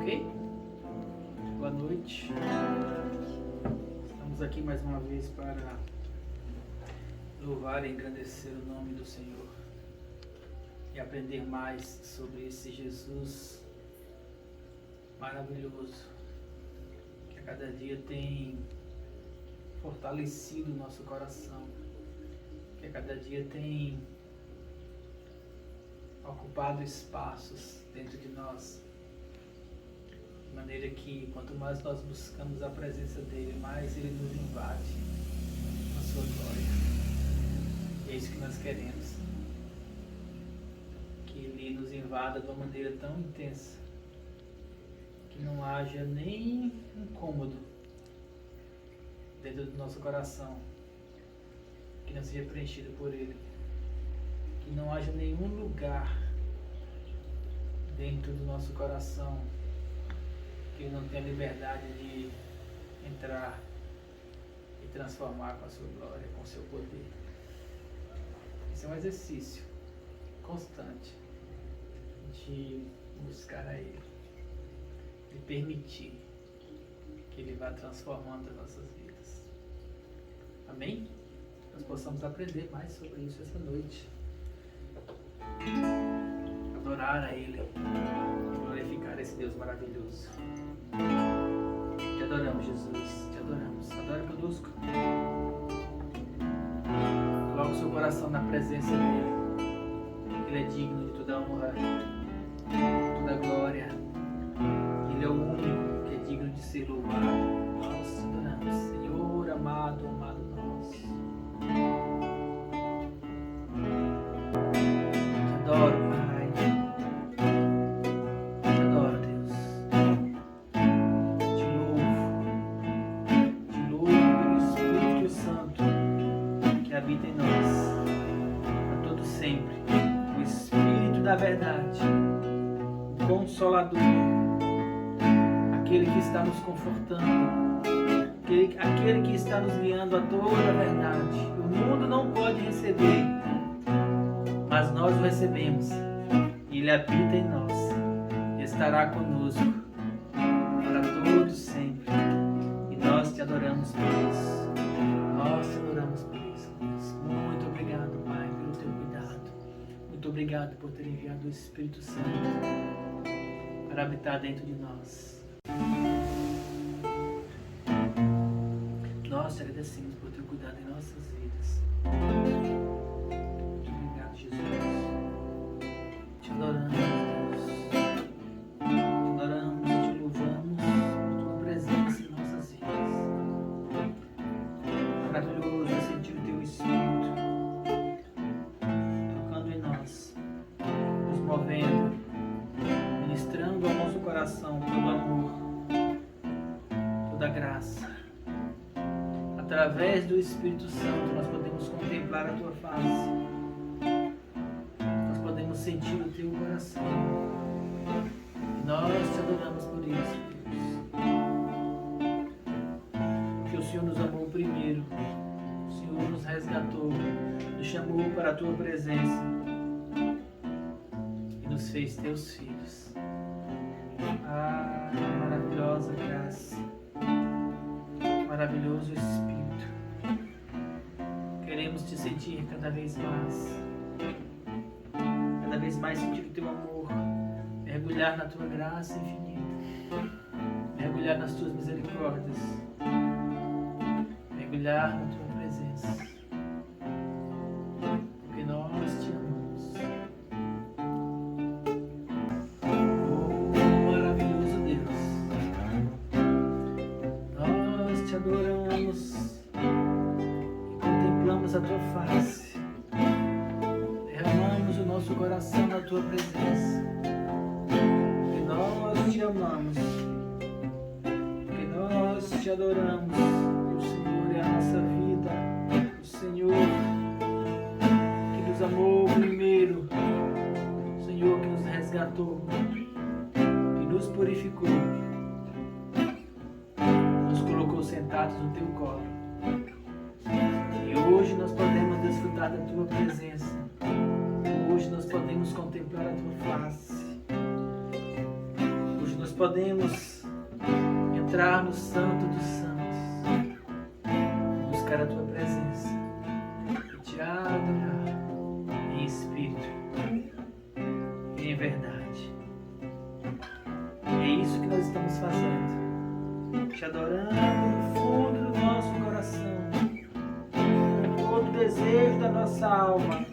Ok? Boa noite. Estamos aqui mais uma vez para louvar e engrandecer o nome do Senhor e aprender mais sobre esse Jesus maravilhoso que a cada dia tem fortalecido o nosso coração, que a cada dia tem ocupado espaços dentro de nós, de maneira que quanto mais nós buscamos a presença dele, mais ele nos invade com a sua glória. E é isso que nós queremos, que ele nos invada de uma maneira tão intensa que não haja nem incômodo dentro do nosso coração que não seja preenchido por ele, que não haja nenhum lugar dentro do nosso coração que ele não tenha liberdade de entrar e transformar com a sua glória, com o seu poder. Esse é um exercício constante de buscar a ele e permitir que ele vá transformando as nossas vidas. Amém? Nós possamos aprender mais sobre isso essa noite. Adorar a ele e glorificar esse Deus maravilhoso. Te adoramos, Jesus, te adoramos. Adore conosco. Coloque o seu coração na presença dele. Ele é digno de toda honra, toda glória. Ele é o único que é digno de ser louvado. Nós te adoramos, Senhor amado, amado nosso. Te adoro, Pai. Te adoro, Deus. Te louvo pelo Espírito Santo que habita em nós, a todo sempre. O Espírito da verdade, o Consolador, aquele que está nos confortando, aquele que está nos guiando a toda a verdade. O mundo não pode receber, mas nós o recebemos. Ele habita em nós e estará conosco para todos sempre. E nós te adoramos por isso. Nós te adoramos por isso, Deus. Muito obrigado, Pai, pelo teu cuidado. Muito obrigado por ter enviado o Espírito Santo para habitar dentro de nós. Nós te agradecemos por ter cuidado em nossas vidas. Muito obrigado, Jesus. Te adoramos, Deus. Te adoramos e te louvamos por tua presença em nossas vidas. Maravilhoso é sentir o teu Espírito tocando em nós, nos movendo, ministrando ao nosso coração todo amor, toda graça. Através do Espírito Santo nós podemos contemplar a tua face, nós podemos sentir o teu coração. E nós te adoramos por isso, Deus. Porque o Senhor nos amou primeiro, o Senhor nos resgatou, nos chamou para a tua presença e nos fez teus filhos. Ah, maravilhosa graça, maravilhoso Espírito. Queremos te sentir cada vez mais sentir o teu amor, mergulhar na tua graça infinita, mergulhar nas tuas misericórdias, mergulhar na tua presença, porque nós te amamos. Oh, maravilhoso Deus, nós te adoramos e contemplamos a tua face. Derramamos o nosso coração na tua presença. Porque nós te amamos. Porque nós te adoramos. O Senhor é a nossa vida. O Senhor que nos amou primeiro. O Senhor que nos resgatou. Que nos purificou. Nos colocou sentados no teu colo. E hoje nós podemos desfrutar da tua presença. Hoje nós podemos contemplar a tua face. Hoje nós podemos entrar no Santo dos Santos, buscar a tua presença e te adorar em espírito e em verdade. É isso que nós estamos fazendo, te adorando no fundo do nosso coração, com todo o desejo da nossa alma,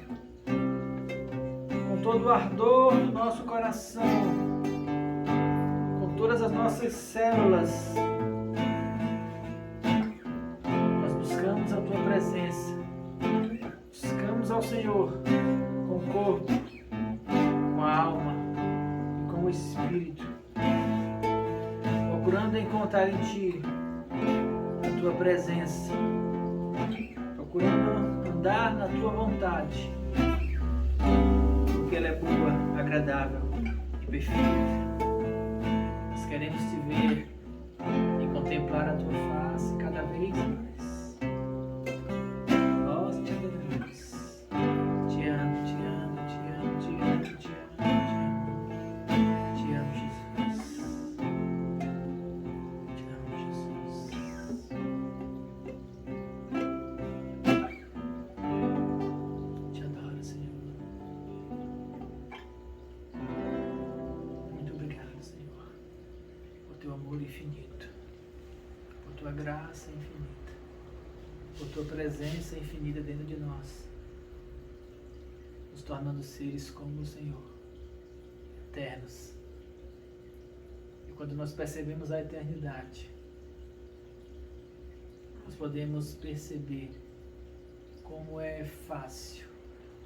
com todo o ardor do nosso coração, com todas as nossas células. Nós buscamos a tua presença, buscamos ao Senhor com o corpo, com a alma e com o espírito, procurando encontrar em ti a tua presença, procurando andar na tua vontade, porque ela é boa, agradável e perfeita. Nós queremos te ver e contemplar a tua face cada vez mais. Nós te adoramos. Te amo, te amo, te amo, te amo, te amo, te amo. Te amo, Jesus. Te amo, Jesus. Te adoro, Senhor. Muito obrigado, Senhor, por teu amor infinito, por tua graça infinita, por tua presença infinita dentro de nós, nos tornando seres como o Senhor, eternos. E quando nós percebemos a eternidade, nós podemos perceber como é fácil,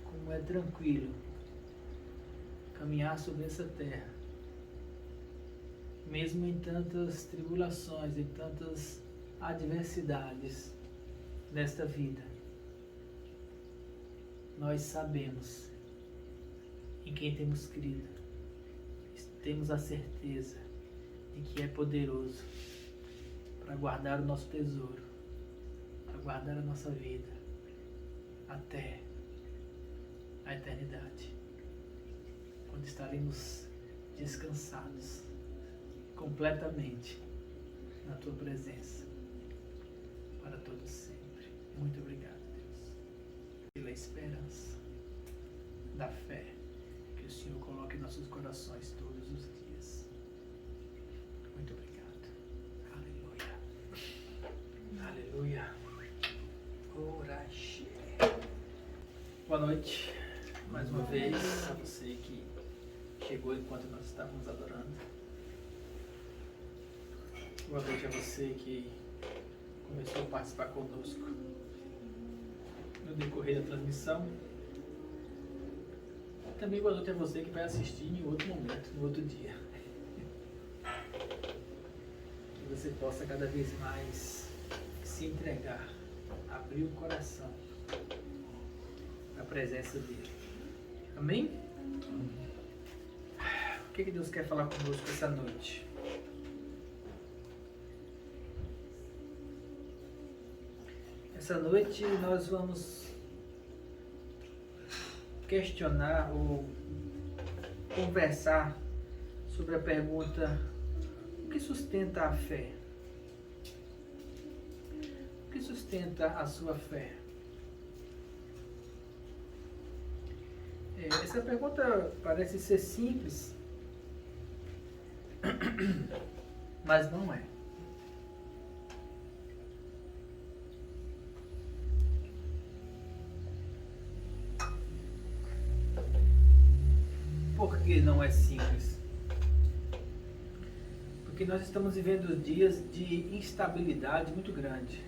como é tranquilo caminhar sobre essa terra, mesmo em tantas tribulações, em tantas adversidades nesta vida. Nós sabemos em quem temos crido, temos a certeza de que é poderoso para guardar o nosso tesouro, para guardar a nossa vida até a eternidade, quando estaremos descansados completamente na tua presença para todo sempre. Muito obrigado, Deus, pela esperança da fé que o Senhor coloca em nossos corações todos os dias. Muito obrigado. Aleluia. Aleluia. Orache. Boa noite mais uma vez a você que chegou enquanto nós estávamos adorando. Boa noite a você que começou a participar conosco no decorrer da transmissão. Também boa noite a você que vai assistir em outro momento, no outro dia. Que você possa cada vez mais se entregar, abrir o coração à presença dele. Amém? O que Deus quer falar conosco essa noite? Essa noite nós vamos questionar ou conversar sobre a pergunta: o que sustenta a fé? O que sustenta a sua fé? Essa pergunta parece ser simples, mas não é. Por que não é simples? Porque nós estamos vivendo dias de instabilidade muito grande.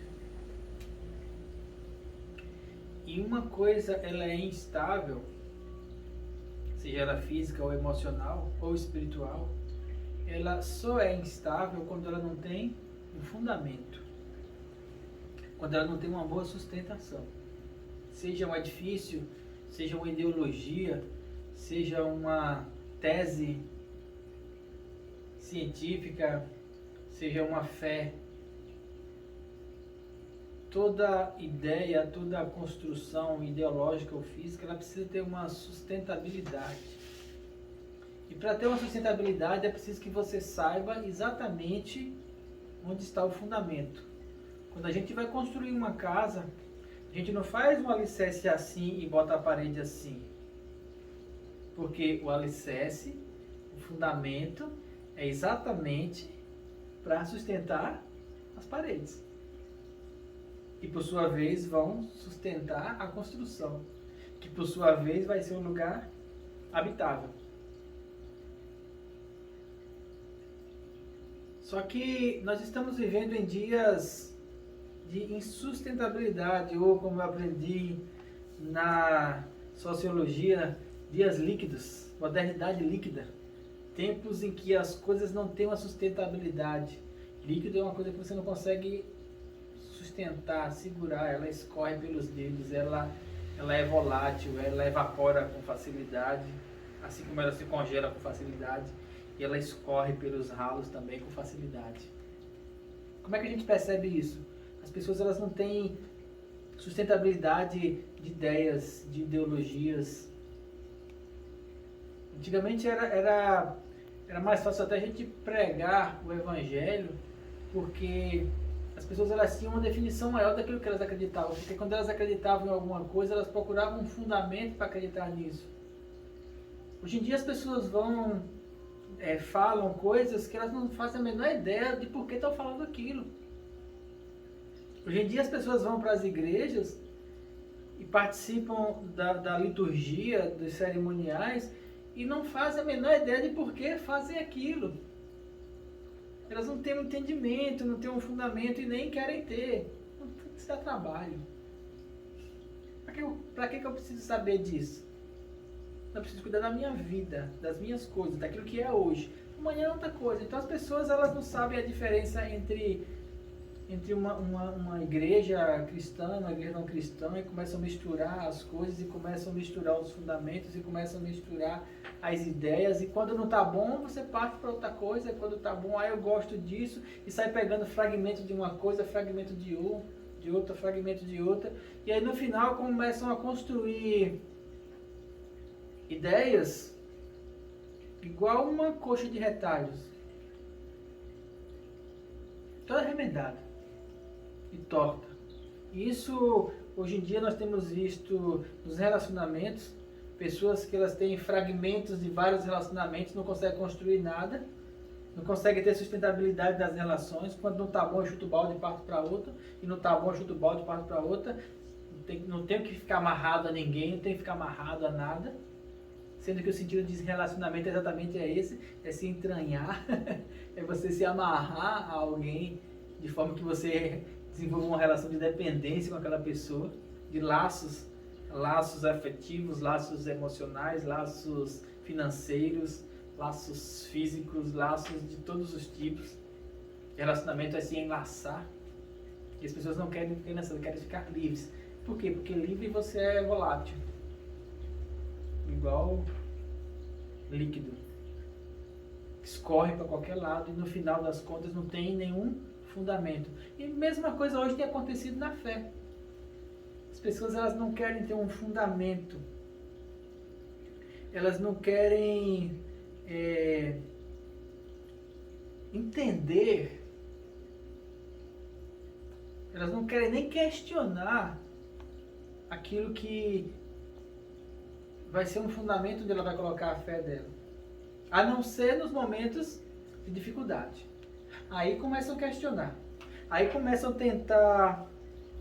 E uma coisa, ela é instável, seja ela física ou emocional ou espiritual, ela só é instável quando ela não tem um fundamento, quando ela não tem uma boa sustentação. Seja um edifício, seja uma ideologia, seja uma tese científica, seja uma fé. Toda ideia, toda construção ideológica ou física, ela precisa ter uma sustentabilidade. E para ter uma sustentabilidade é preciso que você saiba exatamente onde está o fundamento. Quando a gente vai construir uma casa, a gente não faz um alicerce assim e bota a parede assim. Porque o alicerce, o fundamento, é exatamente para sustentar as paredes. E por sua vez vão sustentar a construção, que por sua vez vai ser um lugar habitável. Só que nós estamos vivendo em dias de insustentabilidade, ou como eu aprendi na sociologia, dias líquidos, modernidade líquida. Tempos em que as coisas não têm uma sustentabilidade. Líquido é uma coisa que você não consegue sustentar, segurar, ela escorre pelos dedos, ela é volátil, ela evapora com facilidade, assim como ela se congela com facilidade, e ela escorre pelos ralos também com facilidade. Como é que a gente percebe isso? As pessoas elas não têm sustentabilidade de ideias, de ideologias. Antigamente era mais fácil até a gente pregar o evangelho, porque as pessoas elas tinham uma definição maior daquilo que elas acreditavam, porque quando elas acreditavam em alguma coisa, elas procuravam um fundamento para acreditar nisso. Hoje em dia as pessoas falam coisas que elas não fazem a menor ideia de por que estão falando aquilo. Hoje em dia as pessoas vão para as igrejas e participam da liturgia, dos cerimoniais, e não fazem a menor ideia de por que fazem aquilo. Elas não têm um entendimento, não têm um fundamento e nem querem ter. Isso dá trabalho. Para que eu preciso saber disso? Eu preciso cuidar da minha vida, das minhas coisas, daquilo que é hoje. Amanhã é outra coisa. Então as pessoas elas não sabem a diferença entre uma igreja cristã, uma igreja não cristã, e começam a misturar as coisas, e começam a misturar os fundamentos, e começam a misturar as ideias, e quando não está bom, você parte para outra coisa, e quando está bom, eu gosto disso, e sai pegando fragmento de uma coisa, fragmento de outra, fragmento de outra, e aí no final começam a construir ideias igual uma coxa de retalhos, toda remendada e torta. Isso, hoje em dia, nós temos visto nos relacionamentos, pessoas que elas têm fragmentos de vários relacionamentos, não conseguem construir nada, não conseguem ter sustentabilidade das relações. Quando não está bom, eu chuto o balde e parto para outra, e não está bom, eu chuto o balde e parto para outra. Não tenho que ficar amarrado a ninguém, não tenho que ficar amarrado a nada, sendo que o sentido de relacionamento exatamente é esse, é se entranhar, é você se amarrar a alguém, de forma que você desenvolva uma relação de dependência com aquela pessoa, de laços afetivos, laços emocionais, laços financeiros, laços físicos, laços de todos os tipos. Relacionamento é se enlaçar. E as pessoas não querem ficar nessa, querem ficar livres. Por quê? Porque livre você é volátil. Igual líquido. Escorre para qualquer lado e no final das contas não tem nenhum fundamento. E a mesma coisa hoje tem acontecido na fé. As pessoas elas não querem ter um fundamento. Elas não querem entender. Elas não querem nem questionar aquilo que vai ser um fundamento onde ela vai colocar a fé dela. A não ser nos momentos de dificuldade. Aí começam a questionar. Aí começam a tentar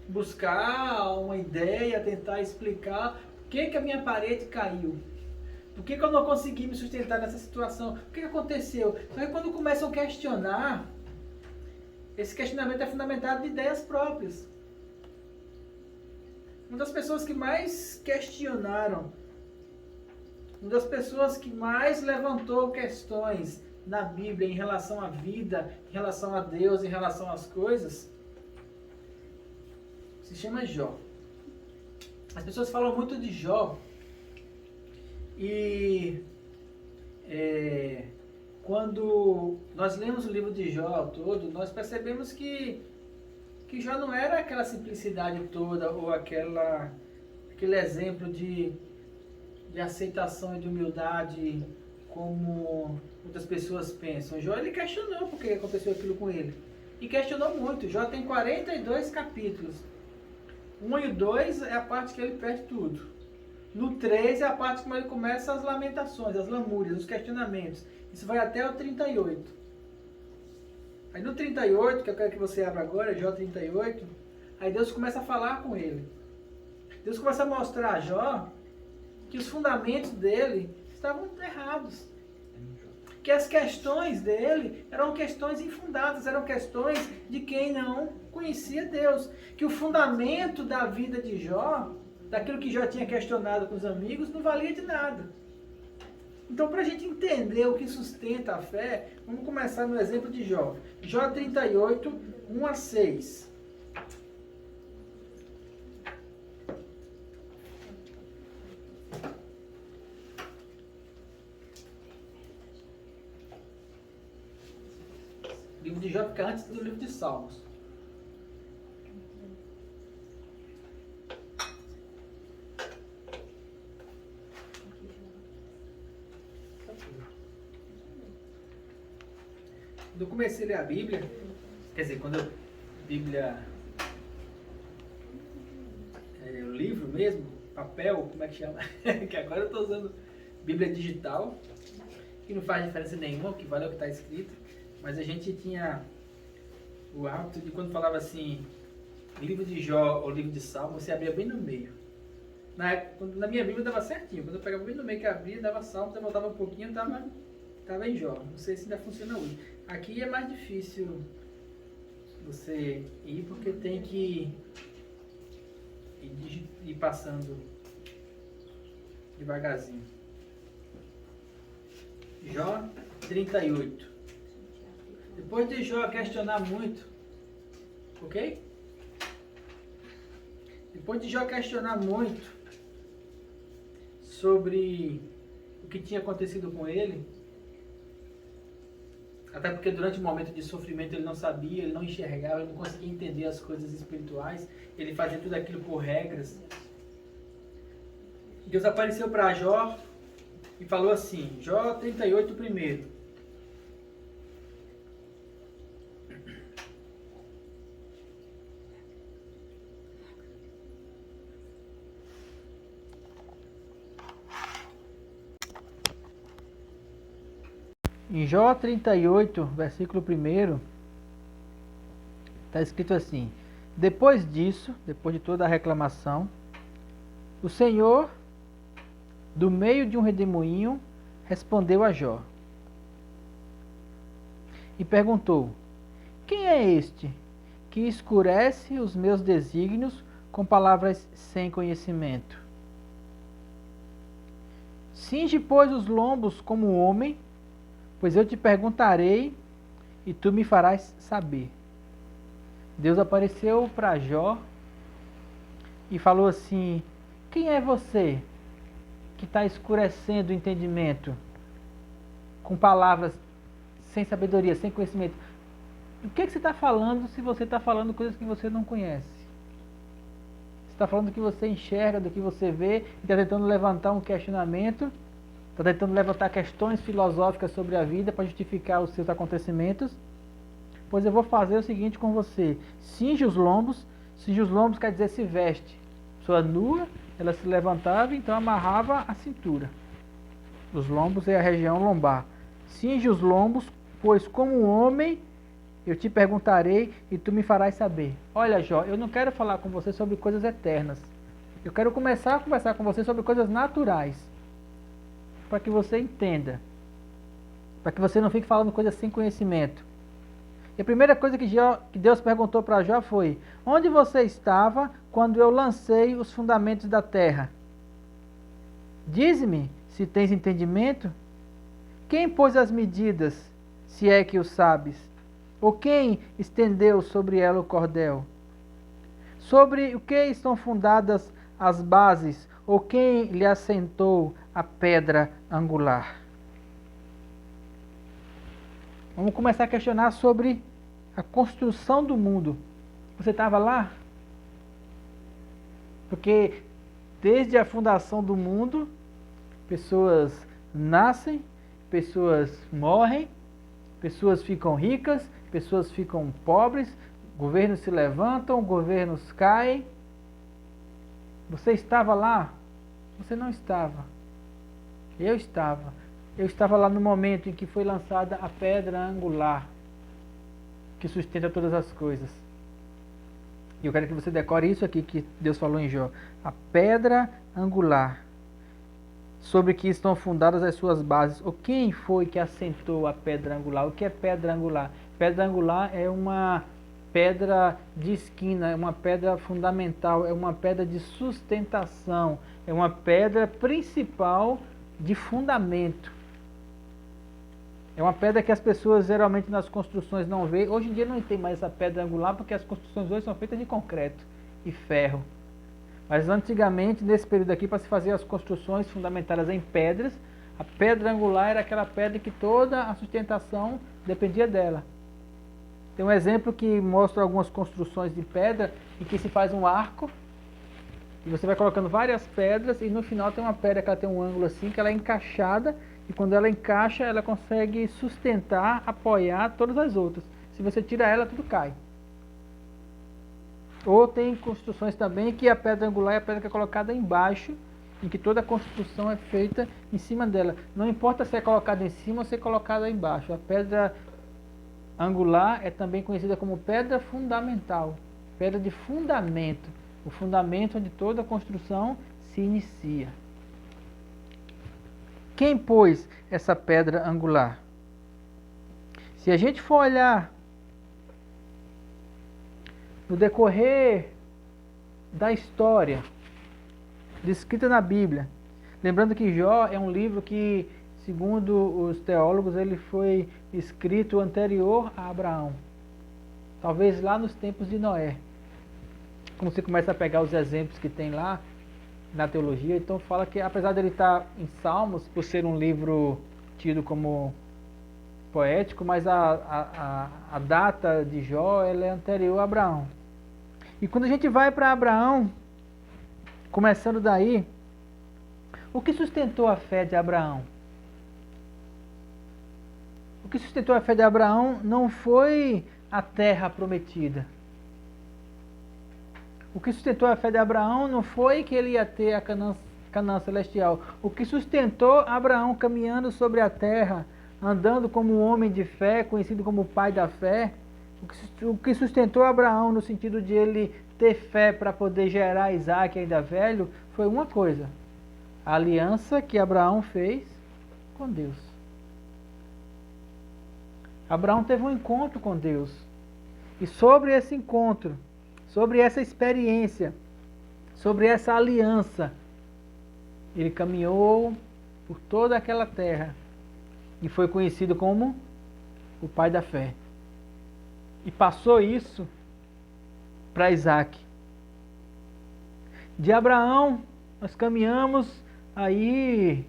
buscar uma ideia, tentar explicar por que a minha parede caiu. Por que eu não consegui me sustentar nessa situação? O que aconteceu? Só que quando começam a questionar, esse questionamento é fundamentado em ideias próprias. Uma das pessoas que mais questionaram, uma das pessoas que mais levantou questões na Bíblia em relação à vida, em relação a Deus, em relação às coisas, se chama Jó. As pessoas falam muito de Jó e quando nós lemos o livro de Jó todo, nós percebemos que Jó não era aquela simplicidade toda ou aquele exemplo de aceitação e de humildade como outras pessoas pensam. Jó, ele questionou porque aconteceu aquilo com ele. E questionou muito. Jó tem 42 capítulos. 1 e o 2 é a parte que ele perde tudo. No 3 é a parte que ele começa as lamentações, as lamúrias, os questionamentos. Isso vai até o 38. Aí no 38, que eu quero que você abra agora, Jó 38, aí Deus começa a falar com ele. Deus começa a mostrar a Jó que os fundamentos dele estavam errados. Que as questões dele eram questões infundadas, eram questões de quem não conhecia Deus. Que o fundamento da vida de Jó, daquilo que Jó tinha questionado com os amigos, não valia de nada. Então, para a gente entender o que sustenta a fé, vamos começar no exemplo de Jó. Jó 38, 1 a 6. O livro de Jó fica antes do livro de Salmos. Quando eu comecei a ler a Bíblia, quer dizer, o livro mesmo, papel, como é que chama? Que agora eu estou usando Bíblia digital, que não faz diferença nenhuma, o que vale é o que está escrito, mas a gente tinha o hábito de quando falava assim, livro de Jó ou livro de Salmo, você abria bem no meio. Na minha Bíblia dava certinho, quando eu pegava bem no meio que abria, dava Salmo, você voltava um pouquinho, estava em Jó. Não sei se ainda funciona hoje. Aqui é mais difícil você ir porque tem que ir passando devagarzinho. Jó 38. Depois de Jó questionar muito, ok? Depois de Jó questionar muito sobre o que tinha acontecido com ele, até porque durante o momento de sofrimento ele não sabia, ele não enxergava, ele não conseguia entender as coisas espirituais, ele fazia tudo aquilo por regras. Deus apareceu para Jó e falou assim, Jó 38 primeiro. Em Jó 38, versículo 1, está escrito assim: depois disso, depois de toda a reclamação, o Senhor, do meio de um redemoinho, respondeu a Jó e perguntou: quem é este que escurece os meus desígnios com palavras sem conhecimento? Cinge, pois, os lombos como um homem, pois eu te perguntarei e tu me farás saber. Deus apareceu para Jó e falou assim: quem é você que está escurecendo o entendimento com palavras sem sabedoria, sem conhecimento? O que você está falando se você está falando coisas que você não conhece? Você está falando do que você enxerga, do que você vê, e está tentando levantar um questionamento, está tentando levantar questões filosóficas sobre a vida para justificar os seus acontecimentos. Pois eu vou fazer o seguinte com você: cinge os lombos quer dizer se veste. Sua nua, ela se levantava, então amarrava a cintura. Os lombos é a região lombar. Cinge os lombos, pois como um homem eu te perguntarei e tu me farás saber. Olha, Jó, eu não quero falar com você sobre coisas eternas. Eu quero começar a conversar com você sobre coisas naturais, para que você entenda, para que você não fique falando coisas sem conhecimento. E a primeira coisa que Deus perguntou para Jó foi: onde você estava quando eu lancei os fundamentos da terra? Dize-me se tens entendimento. Quem pôs as medidas, se é que o sabes? Ou quem estendeu sobre ela o cordel? Sobre o que estão fundadas as bases? Ou quem lhe assentou a pedra angular? Vamos começar a questionar sobre a construção do mundo. Você estava lá? Porque desde a fundação do mundo, pessoas nascem pessoas morrem, pessoas ficam ricas, pessoas ficam pobres, governos se levantam, governos caem. Você estava lá? Você não estava. Eu estava. Eu estava lá no momento em que foi lançada a pedra angular, que sustenta todas as coisas. E eu quero que você decore isso aqui que Deus falou em Jó. A pedra angular, sobre que estão fundadas as suas bases. Ou quem foi que assentou a pedra angular? O que é pedra angular? Pedra angular é uma pedra de esquina, é uma pedra fundamental, é uma pedra de sustentação, é uma pedra principal de fundamento. É uma pedra que as pessoas geralmente nas construções não veem. Hoje em dia não tem mais essa pedra angular porque as construções hoje são feitas de concreto e ferro. Mas antigamente, nesse período aqui, para se fazer as construções fundamentadas em pedras, a pedra angular era aquela pedra que toda a sustentação dependia dela. Tem um exemplo que mostra algumas construções de pedra em que se faz um arco e você vai colocando várias pedras e no final tem uma pedra que ela tem um ângulo assim, que ela é encaixada e quando ela encaixa ela consegue sustentar, apoiar todas as outras. Se você tira ela, tudo cai. Ou tem construções também que a pedra angular é a pedra que é colocada embaixo, em que toda a construção é feita em cima dela. Não importa se é colocada em cima ou se é colocada embaixo. A pedra angular é também conhecida como pedra fundamental, pedra de fundamento, o fundamento onde toda a construção se inicia. Quem pôs essa pedra angular? Se a gente for olhar no decorrer da história descrita na Bíblia, lembrando que Jó é um livro que, segundo os teólogos, ele foi escrito anterior a Abraão, talvez lá nos tempos de Noé. Quando você começa a pegar os exemplos que tem lá na teologia, então fala que apesar dele estar em Salmos, por ser um livro tido como poético, mas a data de Jó ela é anterior a Abraão. E quando a gente vai para Abraão, começando daí, o que sustentou a fé de Abraão? O que sustentou a fé de Abraão não foi a terra prometida. O que sustentou a fé de Abraão não foi que ele ia ter a Canaã celestial. O que sustentou Abraão caminhando sobre a terra, andando como um homem de fé, conhecido como o pai da fé, o que sustentou Abraão no sentido de ele ter fé para poder gerar Isaac ainda velho, foi uma coisa: a aliança que Abraão fez com Deus. Abraão teve um encontro com Deus. E sobre esse encontro, sobre essa experiência, sobre essa aliança, ele caminhou por toda aquela terra e foi conhecido como o pai da fé. E passou isso para Isaac. De Abraão, nós caminhamos aí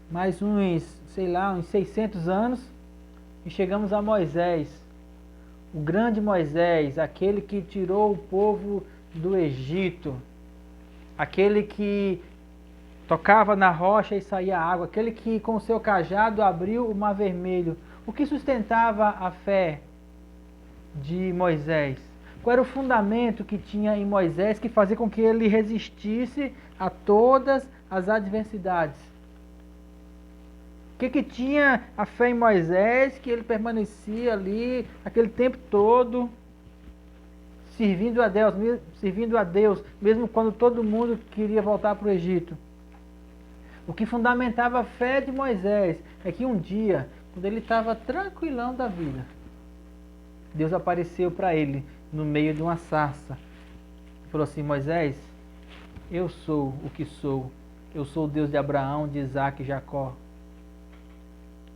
mais uns 600 anos e chegamos a Moisés. O grande Moisés, aquele que tirou o povo do Egito, aquele que tocava na rocha e saía água, aquele que com o seu cajado abriu o mar vermelho. O que sustentava a fé de Moisés? Qual era o fundamento que tinha em Moisés que fazia com que ele resistisse a todas as adversidades? O que tinha a fé em Moisés que ele permanecia ali aquele tempo todo servindo a Deus, mesmo quando todo mundo queria voltar para o Egito? O que fundamentava a fé de Moisés é que um dia, quando ele estava tranquilão da vida, Deus apareceu para ele no meio de uma sarça e falou assim: Moisés, eu sou o que sou, eu sou o Deus de Abraão, de Isaac e Jacó.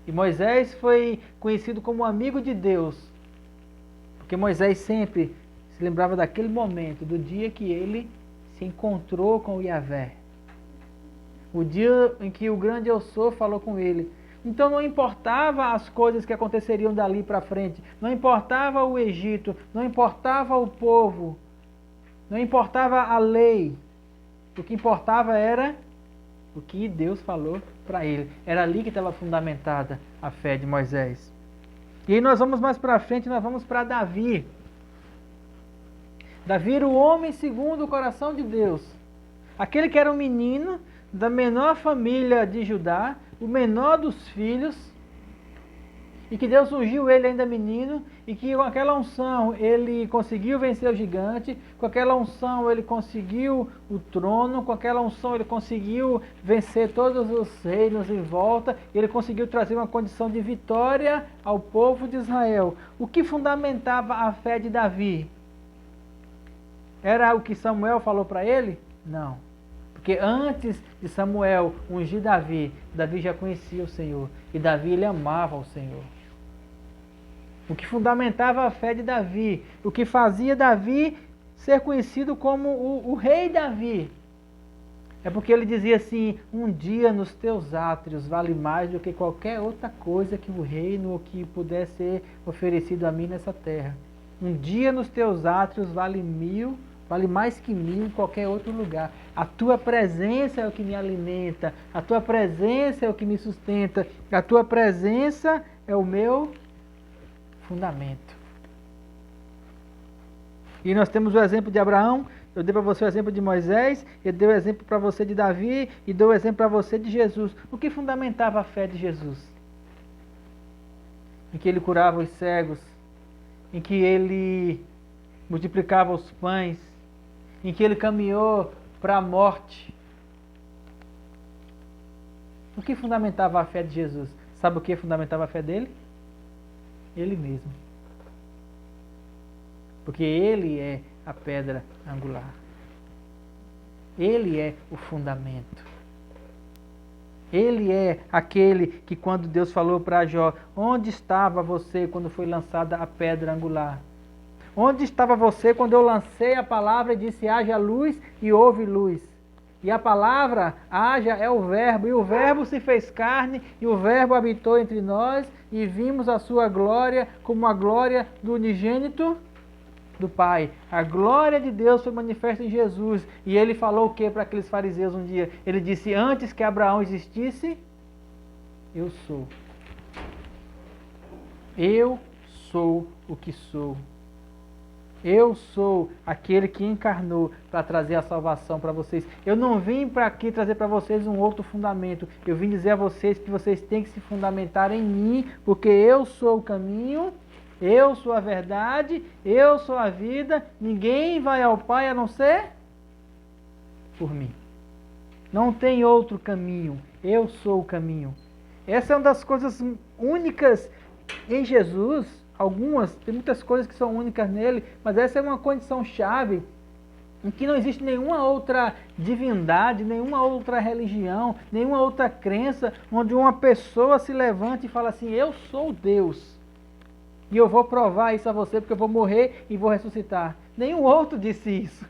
E Moisés foi conhecido como amigo de Deus, porque Moisés sempre se lembrava daquele momento, do dia que ele se encontrou com o Yahvé, o dia em que o grande eu sou falou com ele. Então não importava as coisas que aconteceriam dali para frente, não importava o Egito, não importava o povo, não importava a lei, o que importava era o que Deus falou para ele. Era ali que estava fundamentada a fé de Moisés. E aí nós vamos mais para frente, nós vamos para Davi. Davi era o homem segundo o coração de Deus. Aquele que era um menino da menor família de Judá, o menor dos filhos, e que Deus ungiu ele ainda menino, e que com aquela unção ele conseguiu vencer o gigante, com aquela unção ele conseguiu o trono, com aquela unção ele conseguiu vencer todos os reinos em volta, ele conseguiu trazer uma condição de vitória ao povo de Israel. O que fundamentava a fé de Davi? Era o que Samuel falou para ele? Não. Porque antes de Samuel ungir Davi, Davi já conhecia o Senhor. E Davi, ele amava o Senhor. O que fundamentava a fé de Davi, o que fazia Davi ser conhecido como o rei Davi, é porque ele dizia assim: um dia nos teus átrios vale mais do que qualquer outra coisa que o reino ou que puder ser oferecido a mim nessa terra. Um dia nos teus átrios vale mais que 1000 em qualquer outro lugar. A tua presença é o que me alimenta, a tua presença é o que me sustenta, a tua presença é o meu fundamento. E nós temos o exemplo de Abraão, eu dei para você o exemplo de Moisés, eu dei o exemplo para você de Davi e dou o exemplo para você de Jesus. O que fundamentava a fé de Jesus? Em que ele curava os cegos, em que ele multiplicava os pães, em que ele caminhou para a morte. O que fundamentava a fé de Jesus? Sabe o que fundamentava a fé dele? Ele mesmo. Porque ele é a pedra angular. Ele é o fundamento. Ele é aquele que, quando Deus falou para Jó: onde estava você quando foi lançada a pedra angular? Onde estava você quando eu lancei a palavra e disse: haja luz e houve luz? E a palavra, haja, é o verbo, e o verbo se fez carne, e o verbo habitou entre nós, e vimos a sua glória como a glória do unigênito do Pai. A glória de Deus foi manifesta em Jesus. E ele falou o que para aqueles fariseus um dia? Ele disse: antes que Abraão existisse, eu sou. Eu sou o que sou. Eu sou aquele que encarnou para trazer a salvação para vocês. Eu não vim para aqui trazer para vocês um outro fundamento. Eu vim dizer a vocês que vocês têm que se fundamentar em mim, porque eu sou o caminho, eu sou a verdade, eu sou a vida. Ninguém vai ao Pai a não ser por mim. Não tem outro caminho. Eu sou o caminho. Essa é uma das coisas únicas em Jesus. Tem muitas coisas que são únicas nele, mas essa é uma condição chave em que não existe nenhuma outra divindade, nenhuma outra religião, nenhuma outra crença onde uma pessoa se levante e fala assim: eu sou Deus e eu vou provar isso a você porque eu vou morrer e vou ressuscitar. Nenhum outro disse isso.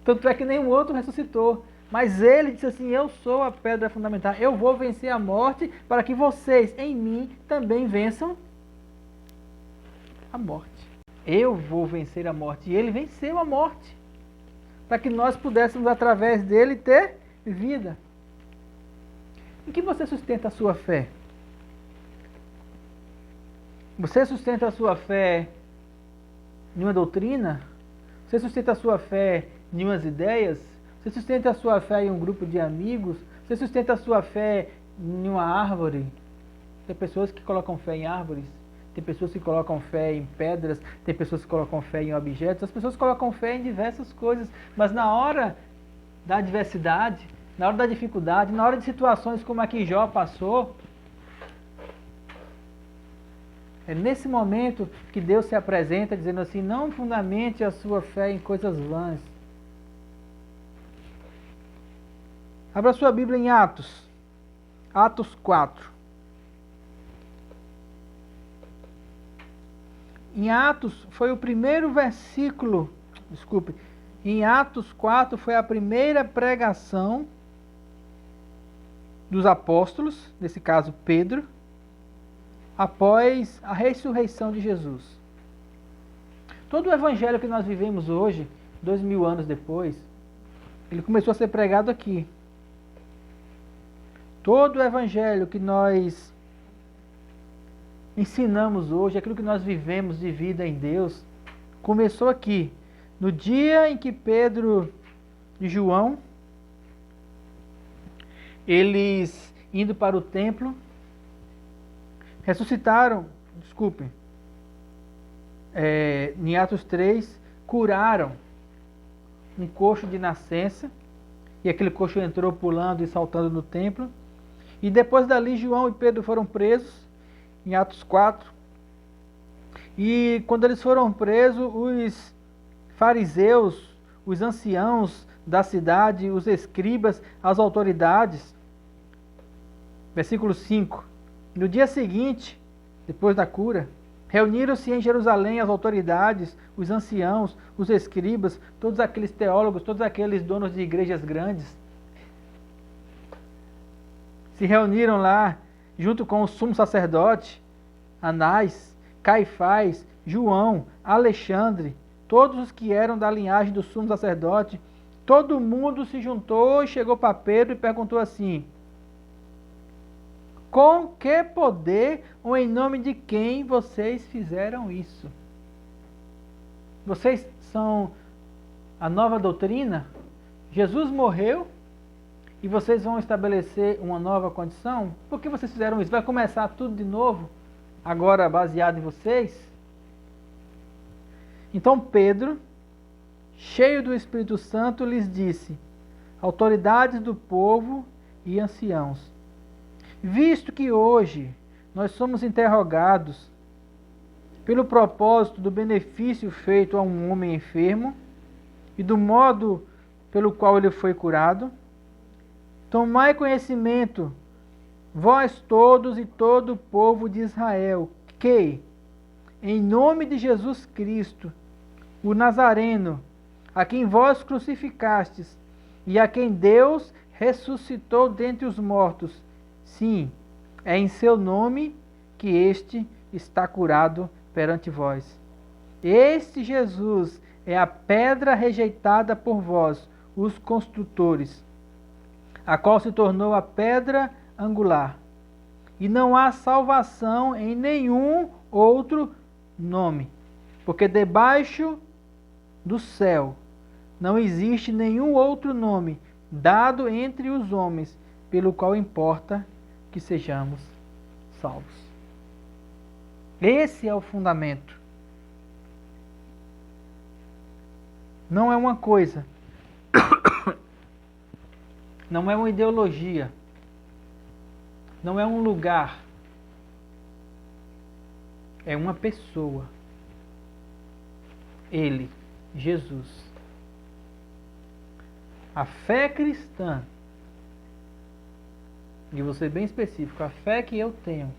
Tanto é que nenhum outro ressuscitou. Mas ele disse assim: eu sou a pedra fundamental, eu vou vencer a morte para que vocês em mim também vençam a morte. Eu vou vencer a morte. E ele venceu a morte, para que nós pudéssemos, através dele, ter vida. Em que você sustenta a sua fé? Você sustenta a sua fé em uma doutrina? Você sustenta a sua fé em umas ideias? Você sustenta a sua fé em um grupo de amigos? Você sustenta a sua fé em uma árvore? Tem pessoas que colocam fé em árvores. Tem pessoas que colocam fé em pedras, tem pessoas que colocam fé em objetos, as pessoas colocam fé em diversas coisas, mas na hora da adversidade, na hora da dificuldade, na hora de situações como a que Jó passou, é nesse momento que Deus se apresenta dizendo assim: não fundamente a sua fé em coisas vãs. Abra sua Bíblia em Atos 4. Em Atos foi o primeiro versículo, em Atos 4 foi a primeira pregação dos apóstolos, nesse caso Pedro, após a ressurreição de Jesus. Todo o evangelho que nós vivemos hoje, 2000 anos depois, ele começou a ser pregado aqui. Todo o evangelho que nós ensinamos hoje, aquilo que nós vivemos de vida em Deus, começou aqui, no dia em que Pedro e João, eles indo para o templo, em Atos 3, curaram um coxo de nascença, e aquele coxo entrou pulando e saltando no templo, e depois dali João e Pedro foram presos, em Atos 4, e quando eles foram presos, os fariseus, os anciãos da cidade, os escribas, as autoridades, versículo 5, no dia seguinte, depois da cura, reuniram-se em Jerusalém as autoridades, os anciãos, os escribas, todos aqueles teólogos, todos aqueles donos de igrejas grandes. Se reuniram lá, junto com o sumo sacerdote, Anás, Caifás, João, Alexandre, todos os que eram da linhagem do sumo sacerdote. Todo mundo se juntou e chegou para Pedro e perguntou assim: com que poder ou em nome de quem vocês fizeram isso? Vocês são a nova doutrina? Jesus morreu e vocês vão estabelecer uma nova condição? Por que vocês fizeram isso? Vai começar tudo de novo, agora baseado em vocês? Então Pedro, cheio do Espírito Santo, lhes disse: autoridades do povo e anciãos, visto que hoje nós somos interrogados pelo propósito do benefício feito a um homem enfermo e do modo pelo qual ele foi curado, tomai conhecimento, vós todos e todo o povo de Israel, que, em nome de Jesus Cristo, o Nazareno, a quem vós crucificastes e a quem Deus ressuscitou dentre os mortos, sim, é em seu nome que este está curado perante vós. Este Jesus é a pedra rejeitada por vós, os construtores, a qual se tornou a pedra angular. E não há salvação em nenhum outro nome, porque debaixo do céu não existe nenhum outro nome dado entre os homens, pelo qual importa que sejamos salvos. Esse é o fundamento. Não é uma coisa, não é uma ideologia, não é um lugar, é uma pessoa. Ele, Jesus. A fé cristã, e vou ser bem específico, a fé que eu tenho,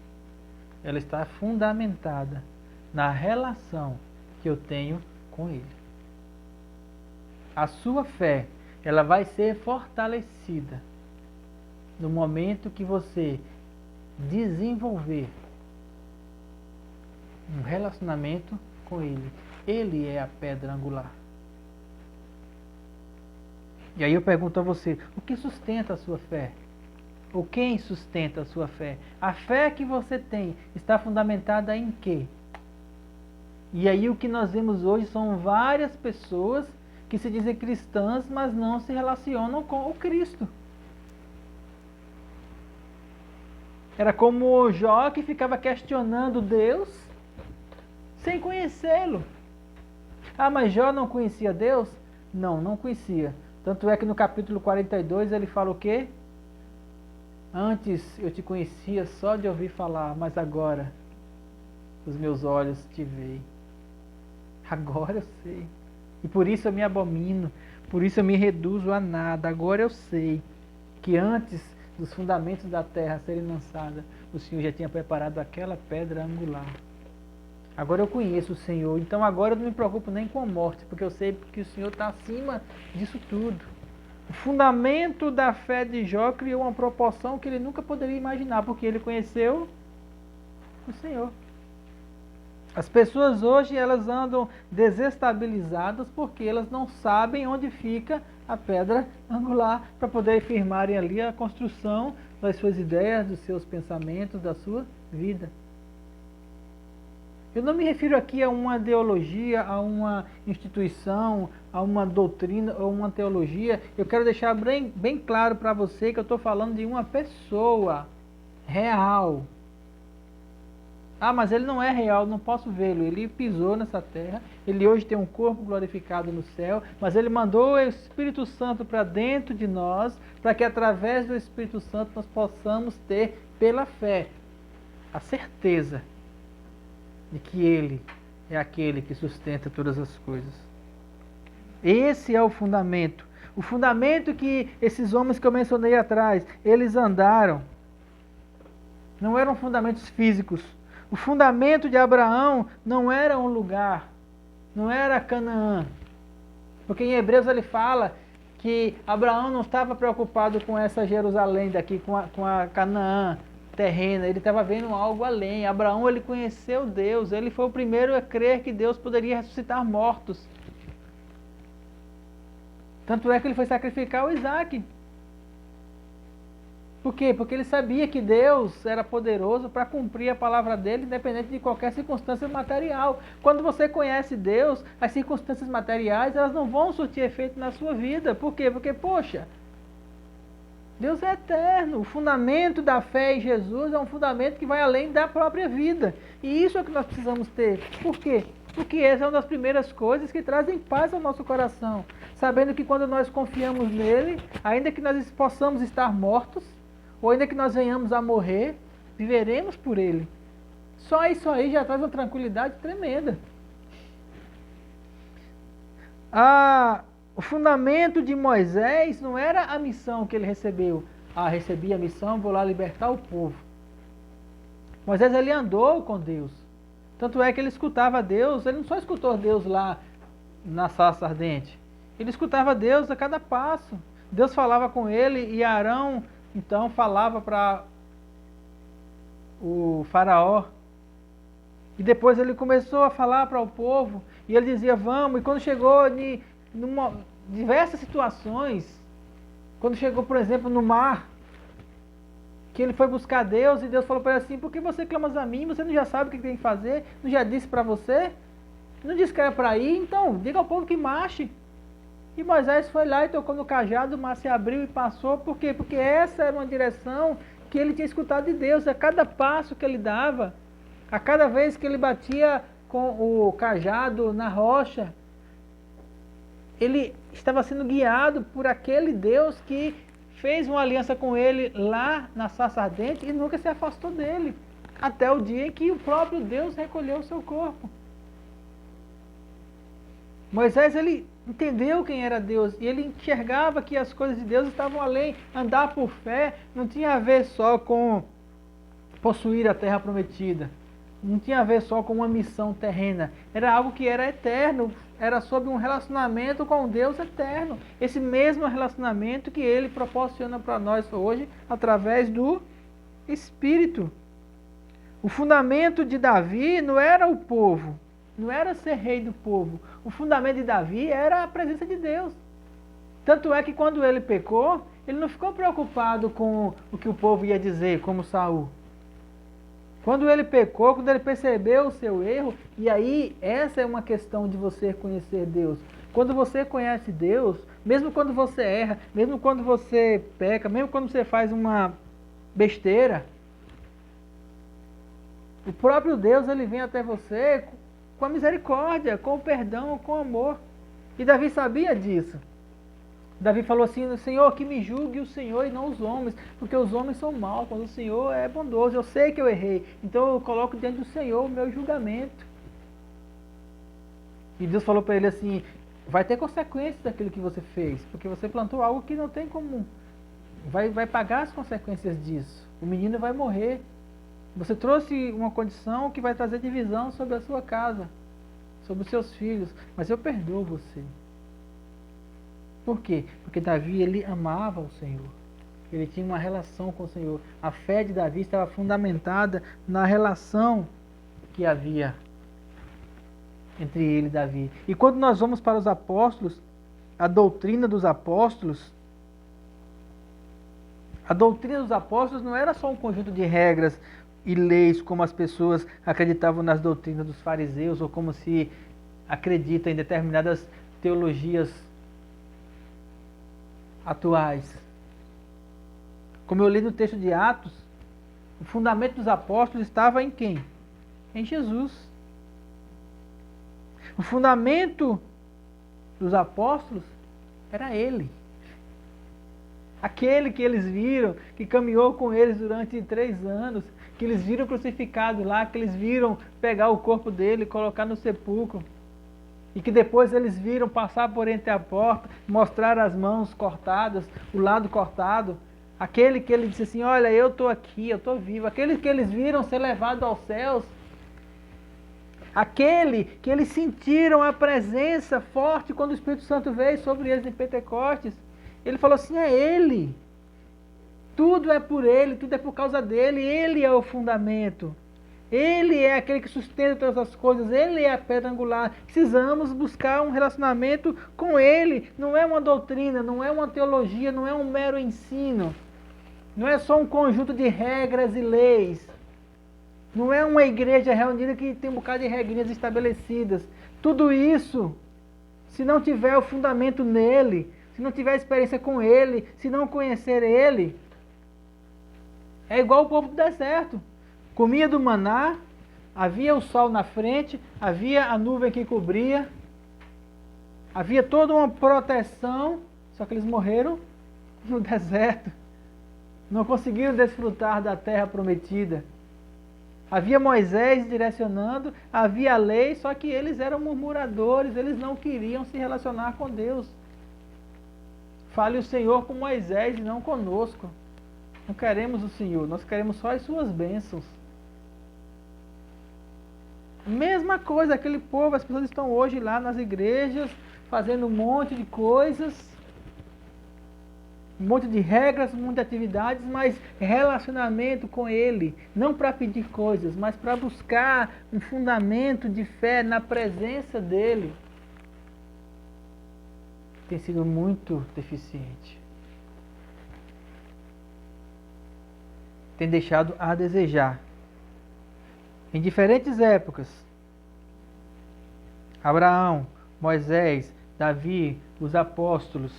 ela está fundamentada na relação que eu tenho com Ele. A sua fé, ela vai ser fortalecida no momento que você desenvolver um relacionamento com Ele. Ele é a pedra angular. E aí eu pergunto a você, o que sustenta a sua fé? Ou quem sustenta a sua fé? A fé que você tem está fundamentada em quê? E aí o que nós vemos hoje são várias pessoas que se dizem cristãs, mas não se relacionam com o Cristo. Era como o Jó, que ficava questionando Deus sem conhecê-lo. Ah, mas Jó não conhecia Deus? Não, não conhecia. Tanto é que no capítulo 42 ele fala o quê? Antes eu te conhecia só de ouvir falar, mas agora os meus olhos te veem. Agora eu sei. E por isso eu me abomino, por isso eu me reduzo a nada. Agora eu sei que antes dos fundamentos da terra serem lançados, o Senhor já tinha preparado aquela pedra angular. Agora eu conheço o Senhor, então agora eu não me preocupo nem com a morte, porque eu sei que o Senhor está acima disso tudo. O fundamento da fé de Jó criou uma proporção que ele nunca poderia imaginar, porque ele conheceu o Senhor. As pessoas hoje elas andam desestabilizadas porque elas não sabem onde fica a pedra angular para poder firmarem ali a construção das suas ideias, dos seus pensamentos, da sua vida. Eu não me refiro aqui a uma ideologia, a uma instituição, a uma doutrina ou uma teologia. Eu quero deixar bem claro para você que eu estou falando de uma pessoa real. Ah, mas ele não é real, não posso vê-lo. Ele pisou nessa terra, ele hoje tem um corpo glorificado no céu, mas ele mandou o Espírito Santo para dentro de nós, para que através do Espírito Santo nós possamos ter, pela fé, a certeza de que Ele é aquele que sustenta todas as coisas. Esse é o fundamento que esses homens que eu mencionei atrás, eles andaram. Não eram fundamentos físicos. O fundamento de Abraão não era um lugar, não era Canaã. Porque em Hebreus ele fala que Abraão não estava preocupado com essa Jerusalém daqui, com a Canaã terrena, ele estava vendo algo além. Abraão, ele conheceu Deus, ele foi o primeiro a crer que Deus poderia ressuscitar mortos. Tanto é que ele foi sacrificar o Isaac. Por quê? Porque ele sabia que Deus era poderoso para cumprir a palavra dele, independente de qualquer circunstância material. Quando você conhece Deus, as circunstâncias materiais, elas não vão surtir efeito na sua vida. Por quê? Porque, poxa, Deus é eterno. O fundamento da fé em Jesus é um fundamento que vai além da própria vida. E isso é o que nós precisamos ter. Por quê? Porque essa é uma das primeiras coisas que trazem paz ao nosso coração. Sabendo que quando nós confiamos nele, ainda que nós possamos estar mortos, ou ainda que nós venhamos a morrer, viveremos por ele. Só isso aí já traz uma tranquilidade tremenda. O fundamento de Moisés não era a missão que ele recebeu. Recebi a missão, vou lá libertar o povo. Moisés, ele andou com Deus. Tanto é que ele escutava Deus, ele não só escutou Deus lá na sarça ardente. Ele escutava Deus a cada passo. Deus falava com ele e Arão, então, falava para o faraó. E depois ele começou a falar para o povo. E ele dizia, vamos. E quando chegou em diversas situações, quando chegou, por exemplo, no mar, que ele foi buscar Deus e Deus falou para ele assim, por que você clamas a mim? Você não já sabe o que tem que fazer? Não já disse para você? Não disse que era para ir? Então, diga ao povo que marche. E Moisés foi lá e tocou no cajado, o mar se abriu e passou. Por quê? Porque essa era uma direção que ele tinha escutado de Deus. A cada passo que ele dava, a cada vez que ele batia com o cajado na rocha, ele estava sendo guiado por aquele Deus que fez uma aliança com ele lá na sarça ardente e nunca se afastou dele. Até o dia em que o próprio Deus recolheu o seu corpo. Moisés, ele entendeu quem era Deus e ele enxergava que as coisas de Deus estavam além. Andar por fé não tinha a ver só com possuir a terra prometida, não tinha a ver só com uma missão terrena, era algo que era eterno, era sobre um relacionamento com Deus eterno, esse mesmo relacionamento que ele proporciona para nós hoje através do Espírito. O fundamento de Davi não era o povo, não era ser rei do povo. O fundamento de Davi era a presença de Deus. Tanto é que quando ele pecou, ele não ficou preocupado com o que o povo ia dizer, como Saul. Quando ele pecou, quando ele percebeu o seu erro, e aí essa é uma questão de você conhecer Deus. Quando você conhece Deus, mesmo quando você erra, mesmo quando você peca, mesmo quando você faz uma besteira, o próprio Deus, ele vem até você com a misericórdia, com o perdão, com o amor. E Davi sabia disso. Davi falou assim, Senhor, que me julgue o Senhor e não os homens, porque os homens são maus, mas o Senhor é bondoso. Eu sei que eu errei, então eu coloco diante do Senhor o meu julgamento. E Deus falou para ele assim, vai ter consequências daquilo que você fez, porque você plantou algo que não tem como, vai pagar as consequências disso. O menino vai morrer. Você trouxe uma condição que vai trazer divisão sobre a sua casa, sobre os seus filhos, mas eu perdoo você. Por quê? Porque Davi, ele amava o Senhor. Ele tinha uma relação com o Senhor. A fé de Davi estava fundamentada na relação que havia entre ele e Davi. E quando nós vamos para os apóstolos, a doutrina dos apóstolos, A doutrina dos apóstolos não era só um conjunto de regras e leis, como as pessoas acreditavam nas doutrinas dos fariseus, ou como se acredita em determinadas teologias atuais. Como eu li no texto de Atos, o fundamento dos apóstolos estava em quem? Em Jesus. O fundamento dos apóstolos era Ele. Aquele que eles viram, que caminhou com eles durante 3 anos, que eles viram crucificado lá, que eles viram pegar o corpo dele e colocar no sepulcro. E que depois eles viram passar por entre a porta, mostrar as mãos cortadas, o lado cortado. Aquele que ele disse assim, olha, eu estou aqui, eu estou vivo. Aquele que eles viram ser levado aos céus. Aquele que eles sentiram a presença forte quando o Espírito Santo veio sobre eles em Pentecostes. Ele falou assim, é Ele. Tudo é por Ele, tudo é por causa dEle. Ele é o fundamento. Ele é aquele que sustenta todas as coisas. Ele é a pedra angular. Precisamos buscar um relacionamento com Ele. Não é uma doutrina, não é uma teologia, não é um mero ensino. Não é só um conjunto de regras e leis. Não é uma igreja reunida que tem um bocado de regrinhas estabelecidas. Tudo isso, se não tiver o fundamento nele, se não tiver experiência com Ele, se não conhecer Ele, é igual o povo do deserto. Comia do maná, havia o sol na frente, havia a nuvem que cobria, havia toda uma proteção, só que eles morreram no deserto. Não conseguiram desfrutar da terra prometida. Havia Moisés direcionando, havia a lei, só que eles eram murmuradores, eles não queriam se relacionar com Deus. Fale o Senhor com Moisés e não conosco. Não queremos o Senhor, nós queremos só as suas bênçãos. Mesma coisa, aquele povo, as pessoas estão hoje lá nas igrejas, fazendo um monte de coisas, um monte de regras, um monte de atividades, mas relacionamento com Ele, não para pedir coisas, mas para buscar um fundamento de fé na presença dEle, tem sido muito deficiente. Tem deixado a desejar. Em diferentes épocas, Abraão, Moisés, Davi, os apóstolos,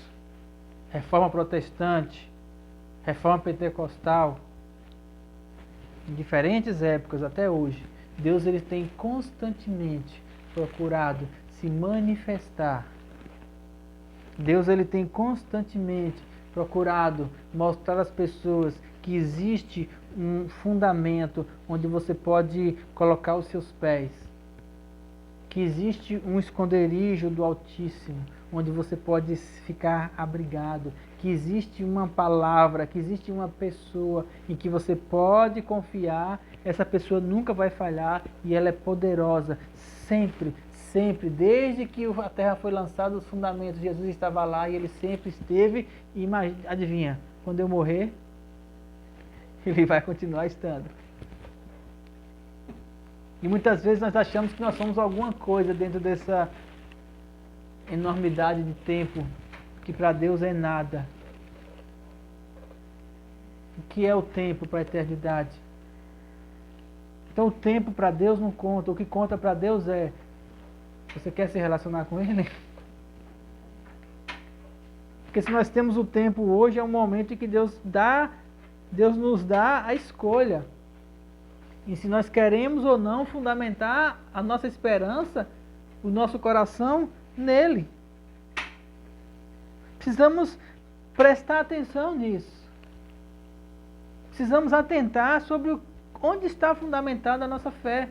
Reforma Protestante, Reforma Pentecostal, em diferentes épocas até hoje, Deus ele tem constantemente procurado se manifestar. Deus ele tem constantemente procurado mostrar às pessoas que existe um fundamento onde você pode colocar os seus pés, que existe um esconderijo do Altíssimo, onde você pode ficar abrigado, que existe uma palavra, que existe uma pessoa em que você pode confiar, essa pessoa nunca vai falhar e ela é poderosa, sempre, sempre, desde que a terra foi lançada, os fundamentos, Jesus estava lá e ele sempre esteve, e adivinha, quando eu morrer, ele vai continuar estando. E muitas vezes nós achamos que nós somos alguma coisa dentro dessa enormidade de tempo, que para Deus é nada. O que é o tempo para a eternidade? Então o tempo para Deus não conta, o que conta para Deus é: você quer se relacionar com Ele? Porque se nós temos o tempo hoje, é um momento em que Deus nos dá a escolha. E se nós queremos ou não fundamentar a nossa esperança, o nosso coração nele. Precisamos prestar atenção nisso. Precisamos atentar sobre onde está fundamentada a nossa fé.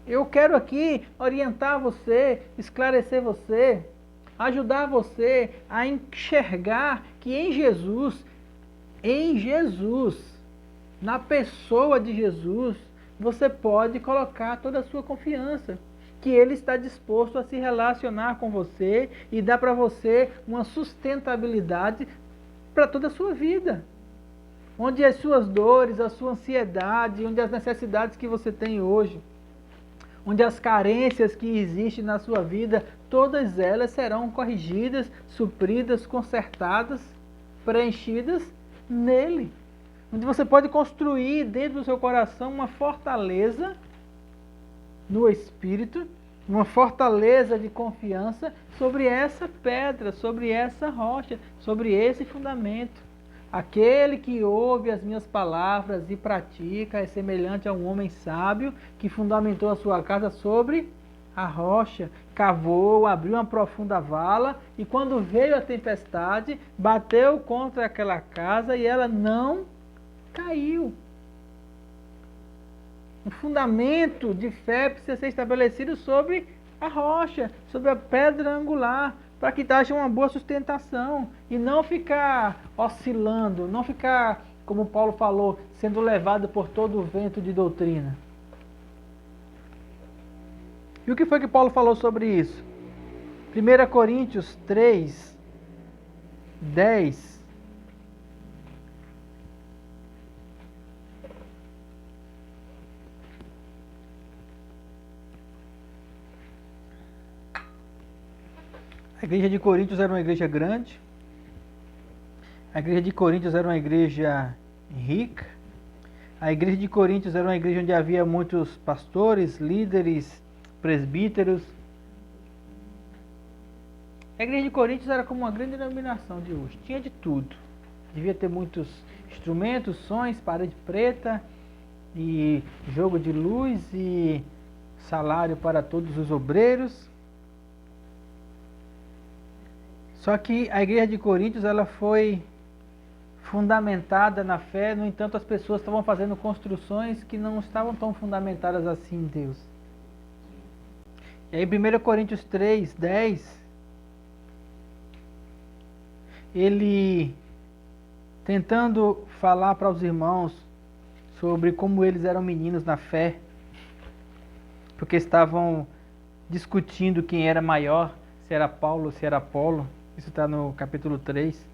Eu quero aqui orientar você, esclarecer você, ajudar você a enxergar que em Jesus, na pessoa de Jesus, você pode colocar toda a sua confiança, que Ele está disposto a se relacionar com você e dar para você uma sustentabilidade para toda a sua vida. Onde as suas dores, a sua ansiedade, onde as necessidades que você tem hoje, onde as carências que existem na sua vida, todas elas serão corrigidas, supridas, consertadas preenchidas nele. Onde você pode construir dentro do seu coração uma fortaleza no Espírito, uma fortaleza de confiança sobre essa pedra, sobre essa rocha, sobre esse fundamento. Aquele que ouve as minhas palavras e pratica é semelhante a um homem sábio que fundamentou a sua casa sobre a rocha, cavou, abriu uma profunda vala e quando veio a tempestade, bateu contra aquela casa e ela não caiu. Um fundamento de fé precisa ser estabelecido sobre a rocha, sobre a pedra angular, para que haja uma boa sustentação e não ficar oscilando, não ficar, como Paulo falou, sendo levado por todo o vento de doutrina. E o que foi que Paulo falou sobre isso? 1 Coríntios 3, 10. A igreja de Coríntios era uma igreja grande. A igreja de Coríntios era uma igreja rica. A igreja de Coríntios era uma igreja onde havia muitos pastores, líderes, presbíteros. A igreja de Coríntios era como uma grande denominação de hoje. Tinha de tudo. Devia ter muitos instrumentos, sons, parede preta, e jogo de luz, e salário para todos os obreiros. Só que a igreja de Coríntios ela foi fundamentada na fé, no entanto as pessoas estavam fazendo construções que não estavam tão fundamentadas assim em Deus. E aí 1 Coríntios 3, 10, ele tentando falar para os irmãos sobre como eles eram meninos na fé, porque estavam discutindo quem era maior, se era Paulo ou se era Apolo. Isso está no capítulo 3.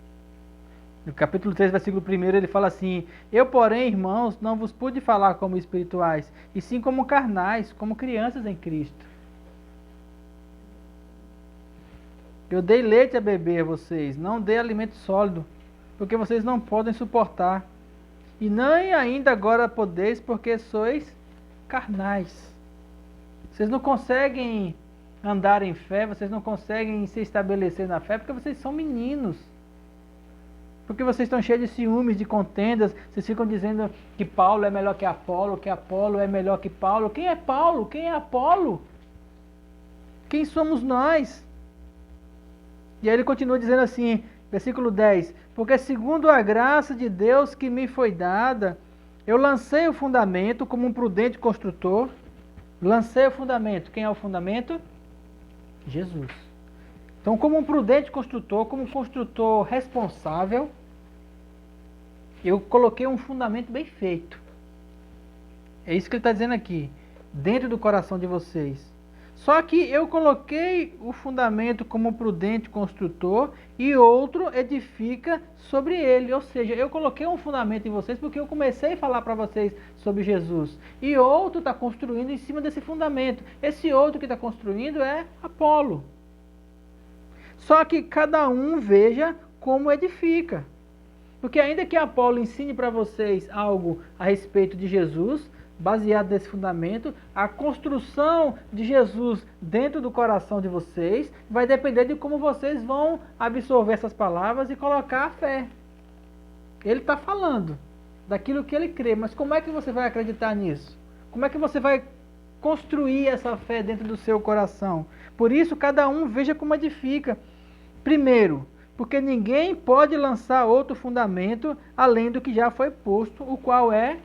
No capítulo 3, versículo 1, ele fala assim: Eu, porém, irmãos, não vos pude falar como espirituais, e sim como carnais, como crianças em Cristo. Eu dei leite a beber a vocês, não dei alimento sólido, porque vocês não podem suportar. E nem ainda agora podeis, porque sois carnais. Vocês não conseguem andar em fé, vocês não conseguem se estabelecer na fé, porque vocês são meninos. Porque vocês estão cheios de ciúmes, de contendas, vocês ficam dizendo que Paulo é melhor que Apolo é melhor que Paulo. Quem é Paulo? Quem é Apolo? Quem somos nós? E aí ele continua dizendo assim, versículo 10, porque segundo a graça de Deus que me foi dada, eu lancei o fundamento como um prudente construtor. Lancei o fundamento. Quem é o fundamento? Jesus. Então, como um prudente construtor, como um construtor responsável, eu coloquei um fundamento bem feito. É isso que ele está dizendo aqui, dentro do coração de vocês. Só que eu coloquei o fundamento como prudente construtor e outro edifica sobre ele. Ou seja, eu coloquei um fundamento em vocês porque eu comecei a falar para vocês sobre Jesus. E outro está construindo em cima desse fundamento. Esse outro que está construindo é Apolo. Só que cada um veja como edifica. Porque ainda que Apolo ensine para vocês algo a respeito de Jesus, baseado nesse fundamento, a construção de Jesus dentro do coração de vocês vai depender de como vocês vão absorver essas palavras e colocar a fé. Ele está falando daquilo que ele crê, mas como é que você vai acreditar nisso? Como é que você vai construir essa fé dentro do seu coração? Por isso, cada um veja como edifica. Primeiro, porque ninguém pode lançar outro fundamento além do que já foi posto, o qual é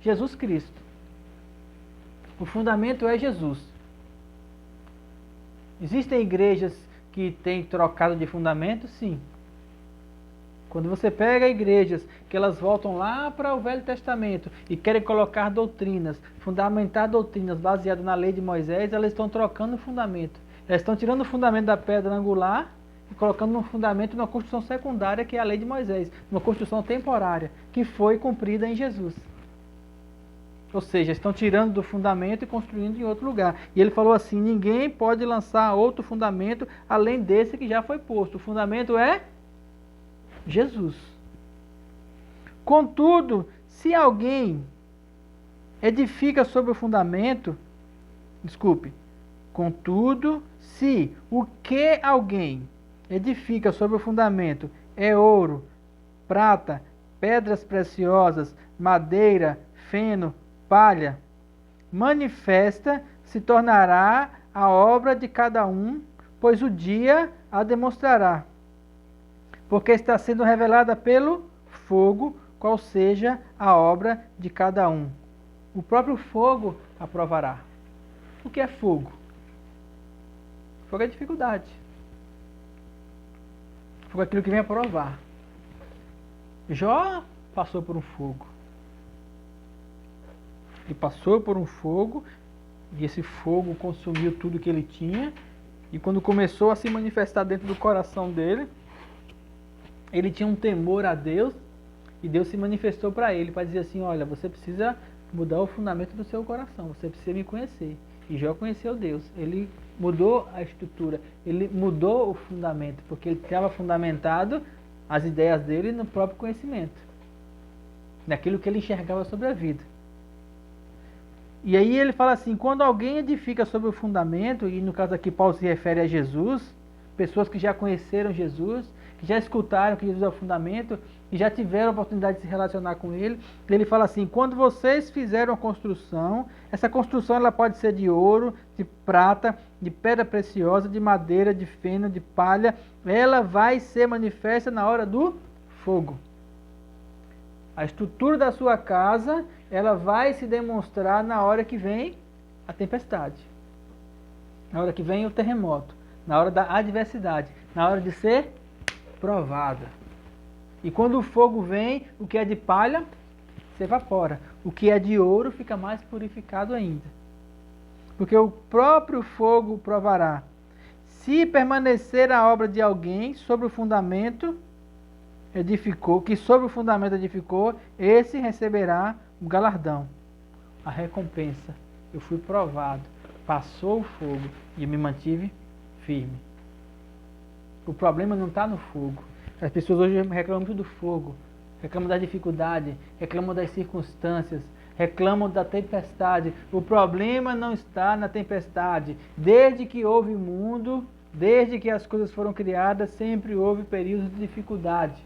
Jesus Cristo. O fundamento é Jesus. Existem igrejas que têm trocado de fundamento? Sim. Quando você pega igrejas que elas voltam lá para o Velho Testamento e querem colocar doutrinas, fundamentar doutrinas baseadas na lei de Moisés, elas estão trocando o fundamento. Elas estão tirando o fundamento da pedra angular e colocando um fundamento numa construção secundária, que é a lei de Moisés, uma construção temporária, que foi cumprida em Jesus. Ou seja, estão tirando do fundamento e construindo em outro lugar. E ele falou assim, ninguém pode lançar outro fundamento além desse que já foi posto. O fundamento é Jesus. Contudo, se alguém edifica sobre o fundamento, contudo, se o que alguém edifica sobre o fundamento é ouro, prata, pedras preciosas, madeira, feno, palha, manifesta se tornará a obra de cada um, pois o dia a demonstrará, porque está sendo revelada pelo fogo, qual seja a obra de cada um. O próprio fogo aprovará. O que é fogo? Fogo é dificuldade. Fogo é aquilo que vem a provar. Jó passou por um fogo. Ele passou por um fogo, e esse fogo consumiu tudo que ele tinha, e quando começou a se manifestar dentro do coração dele, ele tinha um temor a Deus, e Deus se manifestou para ele, para dizer assim, olha, você precisa mudar o fundamento do seu coração, você precisa me conhecer. E Jó conheceu Deus, ele mudou a estrutura, ele mudou o fundamento, porque ele estava fundamentado as ideias dele no próprio conhecimento, naquilo que ele enxergava sobre a vida. E aí ele fala assim, quando alguém edifica sobre o fundamento, e no caso aqui Paulo se refere a Jesus, pessoas que já conheceram Jesus, que já escutaram que Jesus é o fundamento, e já tiveram a oportunidade de se relacionar com ele, ele fala assim, quando vocês fizeram a construção, essa construção ela pode ser de ouro, de prata, de pedra preciosa, de madeira, de feno, de palha, ela vai ser manifesta na hora do fogo. A estrutura da sua casa, ela vai se demonstrar na hora que vem a tempestade, na hora que vem o terremoto, na hora da adversidade, na hora de ser provada. E quando o fogo vem, o que é de palha se evapora, o que é de ouro fica mais purificado ainda. Porque o próprio fogo provará. Se permanecer a obra de alguém sobre o fundamento edificou, que sobre o fundamento edificou, esse receberá o galardão, a recompensa. Eu fui provado, passou o fogo e me mantive firme. O problema não está no fogo. As pessoas hoje reclamam muito do fogo, reclamam da dificuldade, reclamam das circunstâncias, reclamam da tempestade. O problema não está na tempestade. Desde que houve mundo, desde que as coisas foram criadas, sempre houve períodos de dificuldade.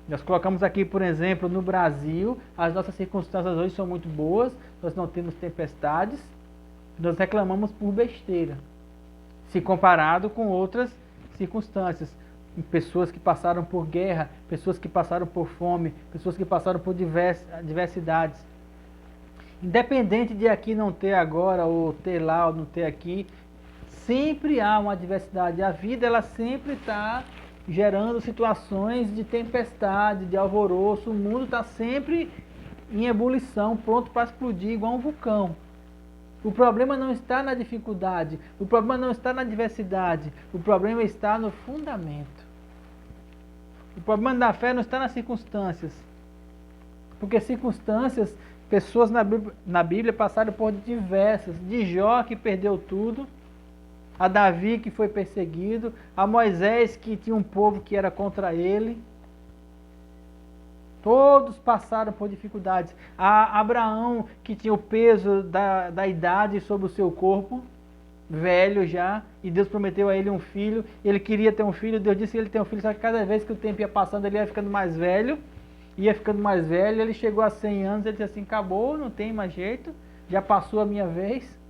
Nós colocamos aqui, por exemplo, no Brasil, as nossas circunstâncias hoje são muito boas, nós não temos tempestades, nós reclamamos por besteira, se comparado com outras circunstâncias. Pessoas que passaram por guerra, pessoas que passaram por fome, pessoas que passaram por diversidades. Independente de aqui não ter agora, ou ter lá, ou não ter aqui, sempre há uma adversidade. A vida, ela sempre está gerando situações de tempestade, de alvoroço. O mundo está sempre em ebulição, pronto para explodir, igual um vulcão. O problema não está na dificuldade, o problema não está na diversidade, o problema está no fundamento. O problema da fé não está nas circunstâncias. Porque circunstâncias, pessoas na Bíblia passaram por diversas, de Jó que perdeu tudo, a Davi que foi perseguido, a Moisés que tinha um povo que era contra ele. Todos passaram por dificuldades. A Abraão que tinha o peso da idade sobre o seu corpo, velho já, e Deus prometeu a ele um filho, ele queria ter um filho, Deus disse que ele tem um filho, só que cada vez que o tempo ia passando ele ia ficando mais velho, ele chegou a 100 anos, ele disse assim, acabou, não tem mais jeito, já passou a minha vez.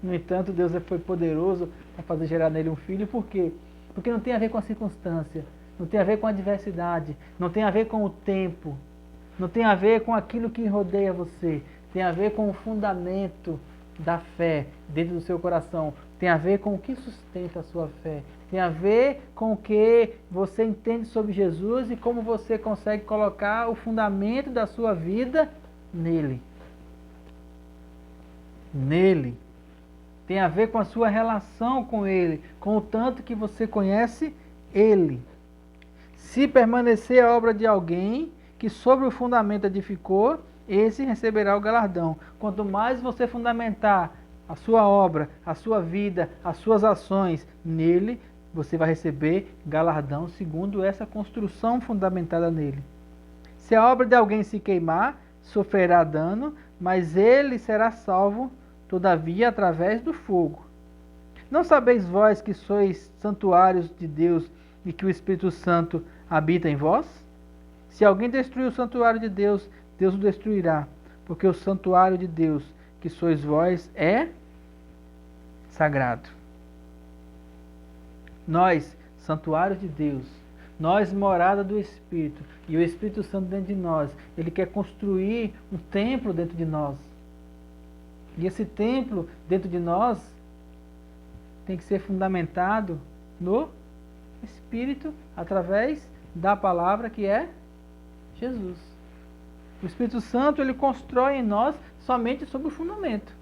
No entanto, Deus foi poderoso para fazer gerar nele um filho. Por quê? Porque não tem a ver com a circunstância, não tem a ver com a adversidade, não tem a ver com o tempo, não tem a ver com aquilo que rodeia você, tem a ver com o fundamento da fé dentro do seu coração, tem a ver com o que sustenta a sua fé, tem a ver com o que você entende sobre Jesus e como você consegue colocar o fundamento da sua vida nele. Nele. Tem a ver com a sua relação com ele, com o tanto que você conhece ele. Se permanecer a obra de alguém que sobre o fundamento edificou, esse receberá o galardão. Quanto mais você fundamentar a sua obra, a sua vida, as suas ações nele, você vai receber galardão segundo essa construção fundamentada nele. Se a obra de alguém se queimar, sofrerá dano, mas ele será salvo, todavia, através do fogo. Não sabeis vós que sois santuários de Deus e que o Espírito Santo habita em vós? Se alguém destruir o santuário de Deus, Deus o destruirá, porque o santuário de Deus, que sois vós, é sagrado. Nós, santuário de Deus, nós, morada do Espírito, e o Espírito Santo dentro de nós, ele quer construir um templo dentro de nós. E esse templo dentro de nós tem que ser fundamentado no Espírito, através da palavra que é Jesus. O Espírito Santo, ele constrói em nós somente sobre o fundamento.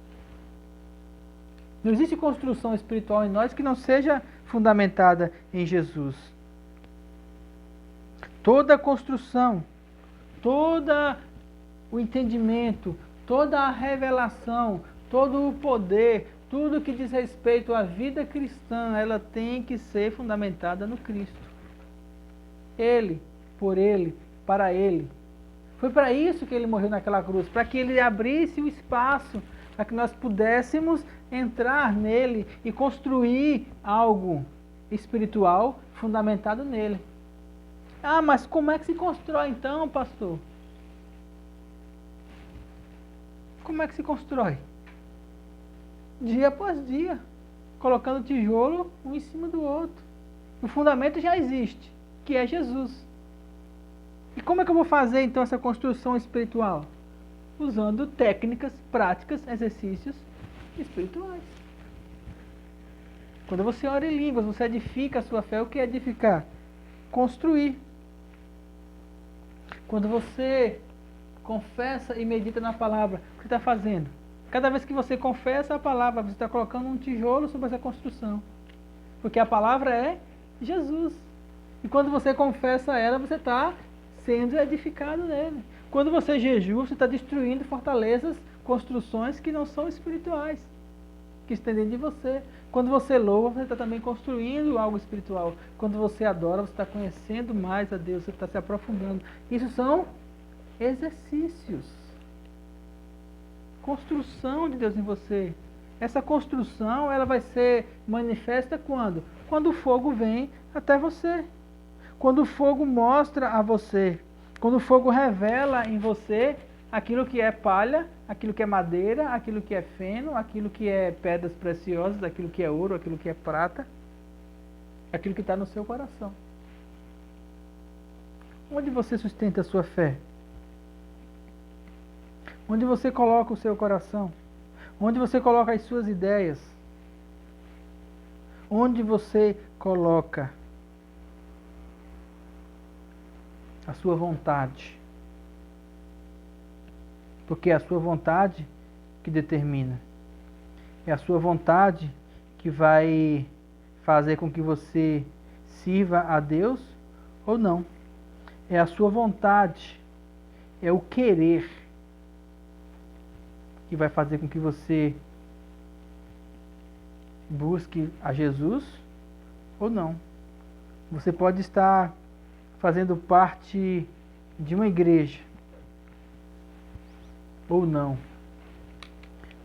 Não existe construção espiritual em nós que não seja fundamentada em Jesus. Toda a construção, todo o entendimento, toda a revelação, todo o poder, tudo que diz respeito à vida cristã, ela tem que ser fundamentada no Cristo. Ele, por Ele, para Ele. Foi para isso que Ele morreu naquela cruz, para que Ele abrisse o espaço, para que nós pudéssemos entrar nele e construir algo espiritual fundamentado nele. Ah, mas como é que se constrói então, pastor? Como é que se constrói? Dia após dia, colocando tijolo um em cima do outro. O fundamento já existe, que é Jesus. E como é que eu vou fazer então essa construção espiritual? Usando técnicas, práticas, exercícios espirituais. Quando você ora em línguas, você edifica a sua fé. O que é edificar? Construir. Quando você confessa e medita na palavra, o que você está fazendo? Cada vez que você confessa a palavra, você está colocando um tijolo sobre essa construção. Porque a palavra é Jesus. E quando você confessa ela, você está sendo edificado nele. Quando você jejua, você está destruindo fortalezas, construções que não são espirituais, que estão dentro de você. Quando você louva, você está também construindo algo espiritual. Quando você adora, você está conhecendo mais a Deus, você está se aprofundando. Isso são exercícios. Construção de Deus em você. Essa construção, ela vai ser manifesta quando? Quando o fogo vem até você. Quando o fogo mostra a você. Quando o fogo revela em você aquilo que é palha, aquilo que é madeira, aquilo que é feno, aquilo que é pedras preciosas, aquilo que é ouro, aquilo que é prata, aquilo que está no seu coração. Onde você sustenta a sua fé? Onde você coloca o seu coração? Onde você coloca as suas ideias? Onde você coloca a sua vontade? Porque é a sua vontade que determina. É a sua vontade que vai fazer com que você sirva a Deus ou não. É a sua vontade, é o querer que vai fazer com que você busque a Jesus ou não. Você pode estar fazendo parte de uma igreja ou não.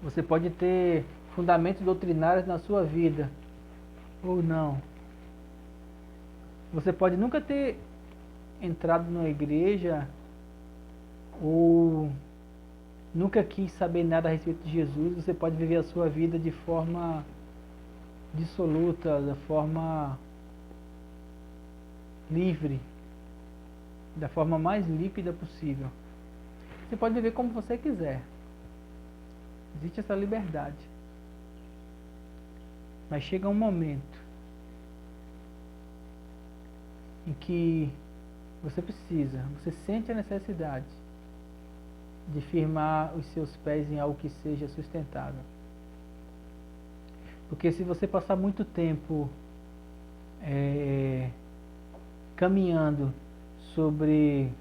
Você pode ter fundamentos doutrinários na sua vida ou não. Você pode nunca ter entrado numa igreja ou nunca quis saber nada a respeito de Jesus. Você pode viver a sua vida de forma dissoluta, da forma livre, da forma mais líquida possível. Você pode viver como você quiser. Existe essa liberdade. Mas chega um momento em que você precisa, você sente a necessidade de firmar os seus pés em algo que seja sustentável. Porque se você passar muito tempo caminhando sobre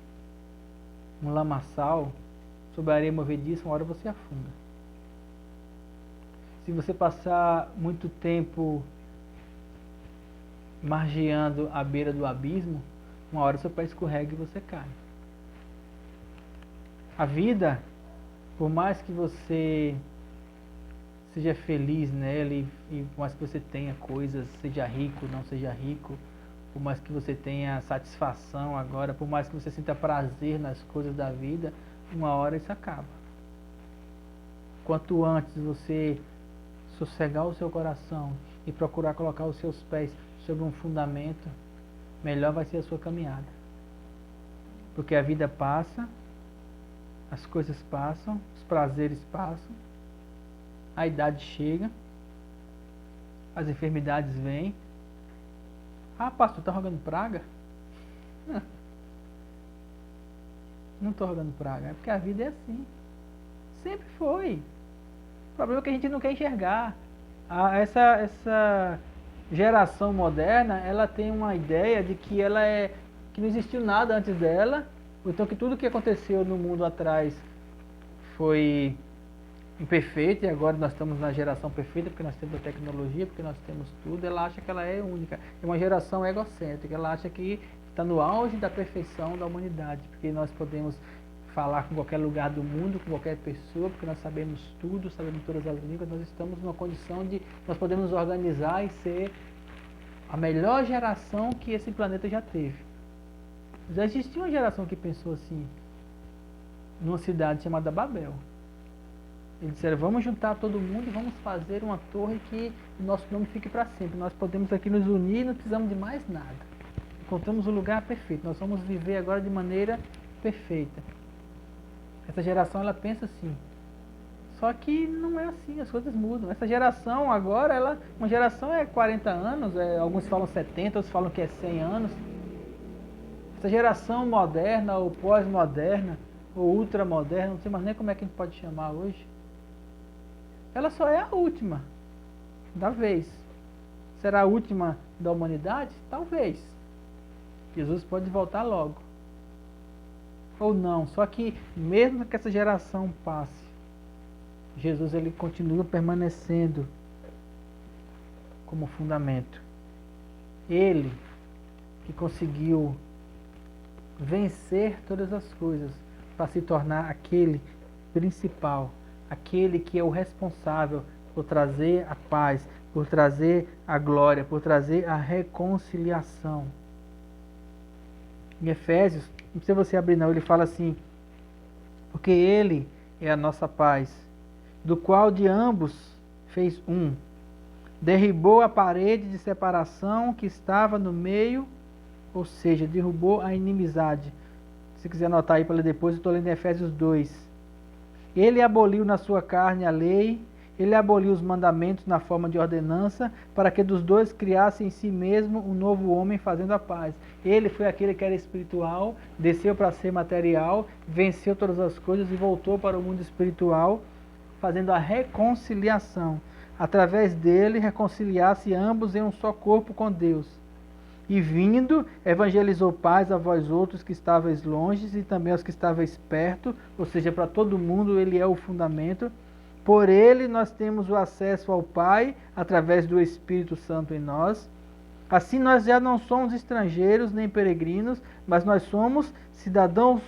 um lamaçal, sobre a areia movediça, uma hora você afunda. Se você passar muito tempo margeando à beira do abismo, uma hora seu pé escorrega e você cai. A vida, por mais que você seja feliz nela e por mais que você tenha coisas, seja rico, não seja rico, por mais que você tenha satisfação agora, por mais que você sinta prazer nas coisas da vida, uma hora isso acaba. Quanto antes você sossegar o seu coração e procurar colocar os seus pés sobre um fundamento, melhor vai ser a sua caminhada. Porque a vida passa, as coisas passam, os prazeres passam, a idade chega, as enfermidades vêm. Ah, pastor, tá rogando praga? Não tô rogando praga, é porque a vida é assim. Sempre foi. O problema é que a gente não quer enxergar. Essa geração moderna, ela tem uma ideia de que que não existiu nada antes dela, ou então que tudo que aconteceu no mundo atrás foi imperfeito e agora nós estamos na geração perfeita porque nós temos a tecnologia, porque nós temos tudo. Ela acha que ela é única. É uma geração egocêntrica. Ela acha que está no auge da perfeição da humanidade, porque nós podemos falar com qualquer lugar do mundo, com qualquer pessoa, porque nós sabemos tudo, sabemos todas as línguas, nós estamos numa condição de, nós podemos organizar e ser a melhor geração que esse planeta já teve. Já existia uma geração que pensou assim, numa cidade chamada Babel. Eles disseram, vamos juntar todo mundo e vamos fazer uma torre que o nosso nome fique para sempre. Nós podemos aqui nos unir e não precisamos de mais nada. Encontramos o lugar perfeito, nós vamos viver agora de maneira perfeita. Essa geração, ela pensa assim. Só que não é assim, as coisas mudam. Essa geração agora, uma geração é 40 anos, alguns falam 70, outros falam que é 100 anos. Essa geração moderna, ou pós-moderna, ou ultramoderna, não sei mais nem como é que a gente pode chamar hoje, ela só é a última da vez. Será a última da humanidade? Talvez. Jesus pode voltar logo. Ou não, só que mesmo que essa geração passe, Jesus ele continua permanecendo como fundamento. Ele que conseguiu vencer todas as coisas para se tornar aquele principal, aquele que é o responsável por trazer a paz, por trazer a glória, por trazer a reconciliação. Em Efésios, não precisa você abrir não, ele fala assim, porque ele é a nossa paz, do qual de ambos fez um, derribou a parede de separação que estava no meio, ou seja, derrubou a inimizade. Se quiser anotar aí para ler depois, eu estou lendo Efésios 2. Ele aboliu na sua carne a lei, ele aboliu os mandamentos na forma de ordenança, para que dos dois criasse em si mesmo um novo homem fazendo a paz. Ele foi aquele que era espiritual, desceu para ser material, venceu todas as coisas e voltou para o mundo espiritual, fazendo a reconciliação. Através dele, reconciliasse ambos em um só corpo com Deus. E vindo, evangelizou paz a vós outros que estavais longe e também aos que estavais perto, ou seja, para todo mundo ele é o fundamento. Por ele nós temos o acesso ao Pai, através do Espírito Santo em nós. Assim nós já não somos estrangeiros nem peregrinos, mas nós somos cidadãos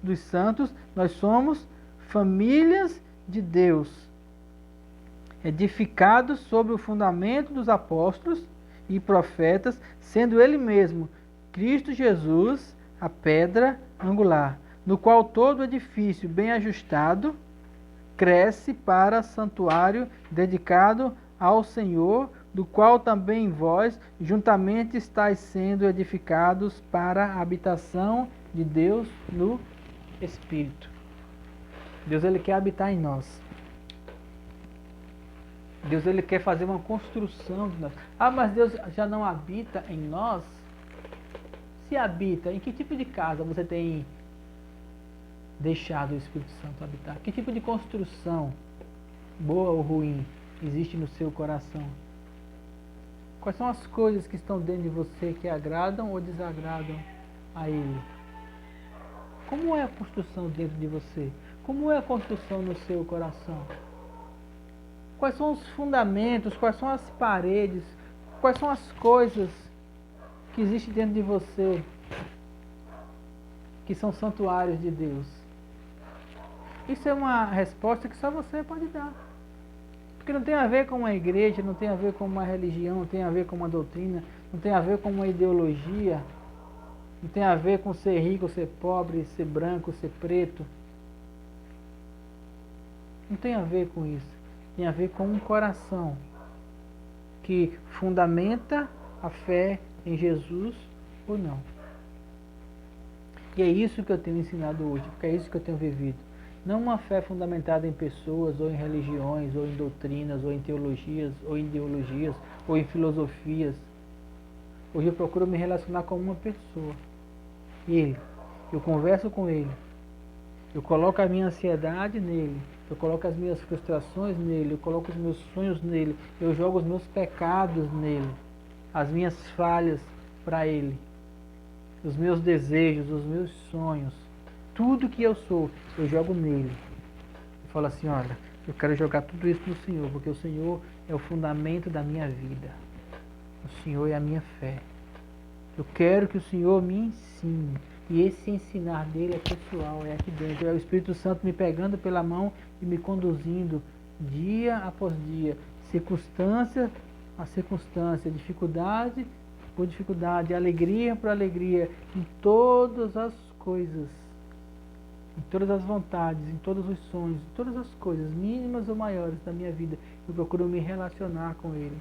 dos santos, nós somos famílias de Deus, edificados sobre o fundamento dos apóstolos e profetas, sendo ele mesmo, Cristo Jesus, a pedra angular, no qual todo edifício bem ajustado cresce para santuário dedicado ao Senhor, do qual também vós juntamente estáis sendo edificados para a habitação de Deus no Espírito. Deus ele quer habitar em nós. Deus ele quer fazer uma construção de nós. Ah, mas Deus já não habita em nós? Se habita, em que tipo de casa você tem deixado o Espírito Santo habitar? Que tipo de construção, boa ou ruim, existe no seu coração? Quais são as coisas que estão dentro de você que agradam ou desagradam a Ele? Como é a construção dentro de você? Como é a construção no seu coração? Quais são os fundamentos, quais são as paredes, quais são as coisas que existe dentro de você, que são santuários de Deus? Isso é uma resposta que só você pode dar. Porque não tem a ver com uma igreja, não tem a ver com uma religião, não tem a ver com uma doutrina, não tem a ver com uma ideologia, não tem a ver com ser rico, ser pobre, ser branco, ser preto. Não tem a ver com isso. Tem a ver com um coração que fundamenta a fé em Jesus ou não. E é isso que eu tenho ensinado hoje, porque é isso que eu tenho vivido. Não uma fé fundamentada em pessoas, ou em religiões, ou em doutrinas, ou em teologias, ou em ideologias, ou em filosofias. Hoje eu procuro me relacionar com uma pessoa. Ele. Eu converso com ele. Eu coloco a minha ansiedade nele. Eu coloco as minhas frustrações nele. Eu coloco os meus sonhos nele. Eu jogo os meus pecados nele. As minhas falhas para ele. Os meus desejos, os meus sonhos. Tudo que eu sou, eu jogo nele. Eu falo assim, olha, eu quero jogar tudo isso no Senhor, porque o Senhor é o fundamento da minha vida. O Senhor é a minha fé. Eu quero que o Senhor me ensine. E esse ensinar dele é pessoal, é aqui dentro. É o Espírito Santo me pegando pela mão e me conduzindo dia após dia. Circunstância a circunstância, dificuldade por dificuldade, alegria por alegria, em todas as coisas. Em todas as vontades, em todos os sonhos, em todas as coisas, mínimas ou maiores da minha vida, eu procuro me relacionar com Ele.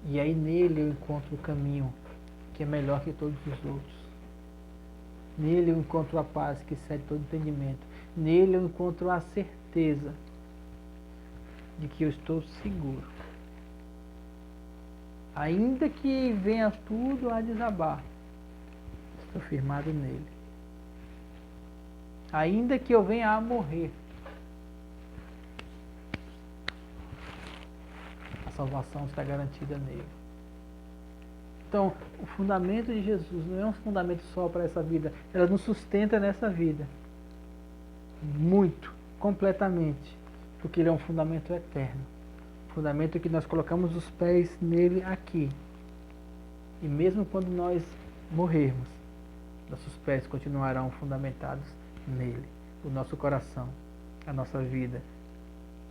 E aí nele eu encontro o caminho que é melhor que todos os outros. Nele eu encontro a paz que excede todo entendimento. Nele eu encontro a certeza de que eu estou seguro. Ainda que venha tudo a desabar, estou firmado nele. Ainda que eu venha a morrer, a salvação está garantida nele. Então, o fundamento de Jesus não é um fundamento só para essa vida, ela nos sustenta nessa vida. Muito, completamente, porque ele é um fundamento eterno. Fundamento que nós colocamos os pés nele aqui. E mesmo quando nós morrermos, nossos pés continuarão fundamentados nele. O nosso coração, a nossa vida,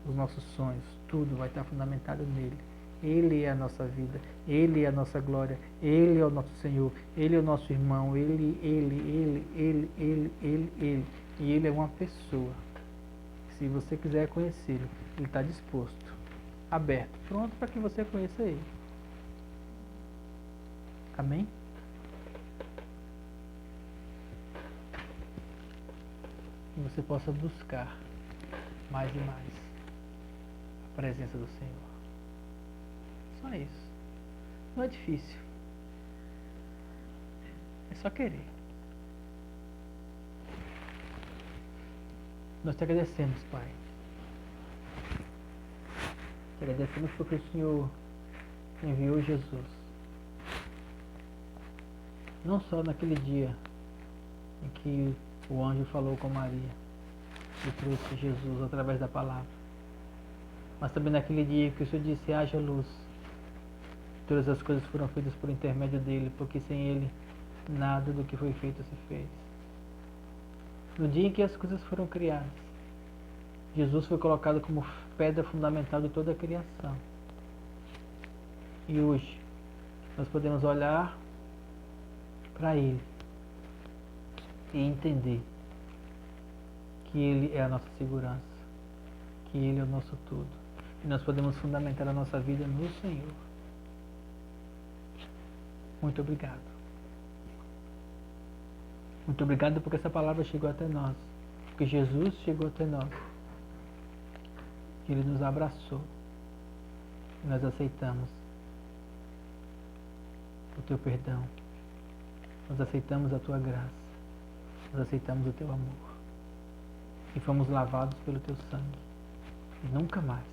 os nossos sonhos, tudo vai estar fundamentado nele. Ele é a nossa vida, Ele é a nossa glória, Ele é o nosso Senhor, Ele é o nosso irmão, Ele. E Ele é uma pessoa. Se você quiser conhecê-lo, Ele está disposto, aberto, pronto para que você conheça Ele. Amém? Que você possa buscar mais e mais a presença do Senhor. Só isso. Não é difícil. É só querer. Nós te agradecemos, Pai. Te agradecemos porque o Senhor enviou Jesus. Não só naquele dia em que o anjo falou com Maria e trouxe Jesus através da palavra, mas também naquele dia que o Senhor disse, haja luz. Todas as coisas foram feitas por intermédio dele, porque sem ele nada do que foi feito se fez. No dia em que as coisas foram criadas, Jesus foi colocado como pedra fundamental de toda a criação. E hoje nós podemos olhar para ele e entender que ele é a nossa segurança, que ele é o nosso tudo. E nós podemos fundamentar a nossa vida no Senhor. Muito obrigado. Muito obrigado porque essa palavra chegou até nós. Porque Jesus chegou até nós. Ele nos abraçou. E nós aceitamos o teu perdão. Nós aceitamos a tua graça. Nós aceitamos o teu amor. E fomos lavados pelo teu sangue. E nunca mais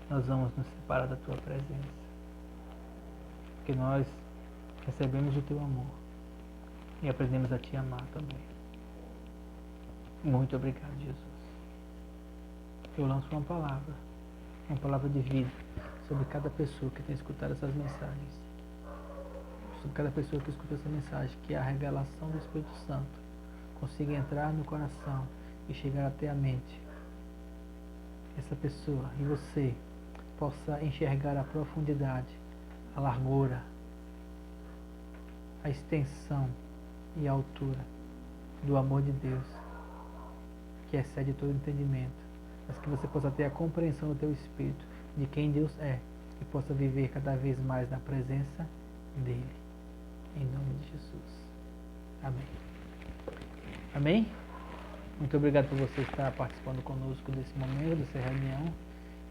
nós vamos nos separar da tua presença. Porque nós recebemos o teu amor e aprendemos a te amar também. Muito obrigado, Jesus. Eu lanço uma palavra de vida sobre cada pessoa que tem escutado essas mensagens, sobre cada pessoa que escuta essa mensagem, que a revelação do Espírito Santo consiga entrar no coração e chegar até a mente. Essa pessoa e você possa enxergar a profundidade, a largura, a extensão e a altura do amor de Deus, que excede todo entendimento, mas que você possa ter a compreensão do teu espírito de quem Deus é e possa viver cada vez mais na presença dele. Em nome de Jesus. Amém. Amém? Muito obrigado por você estar participando conosco desse momento, dessa reunião.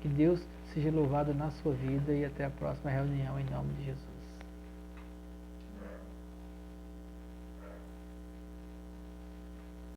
Que Deus seja louvado na sua vida e até a próxima reunião em nome de Jesus.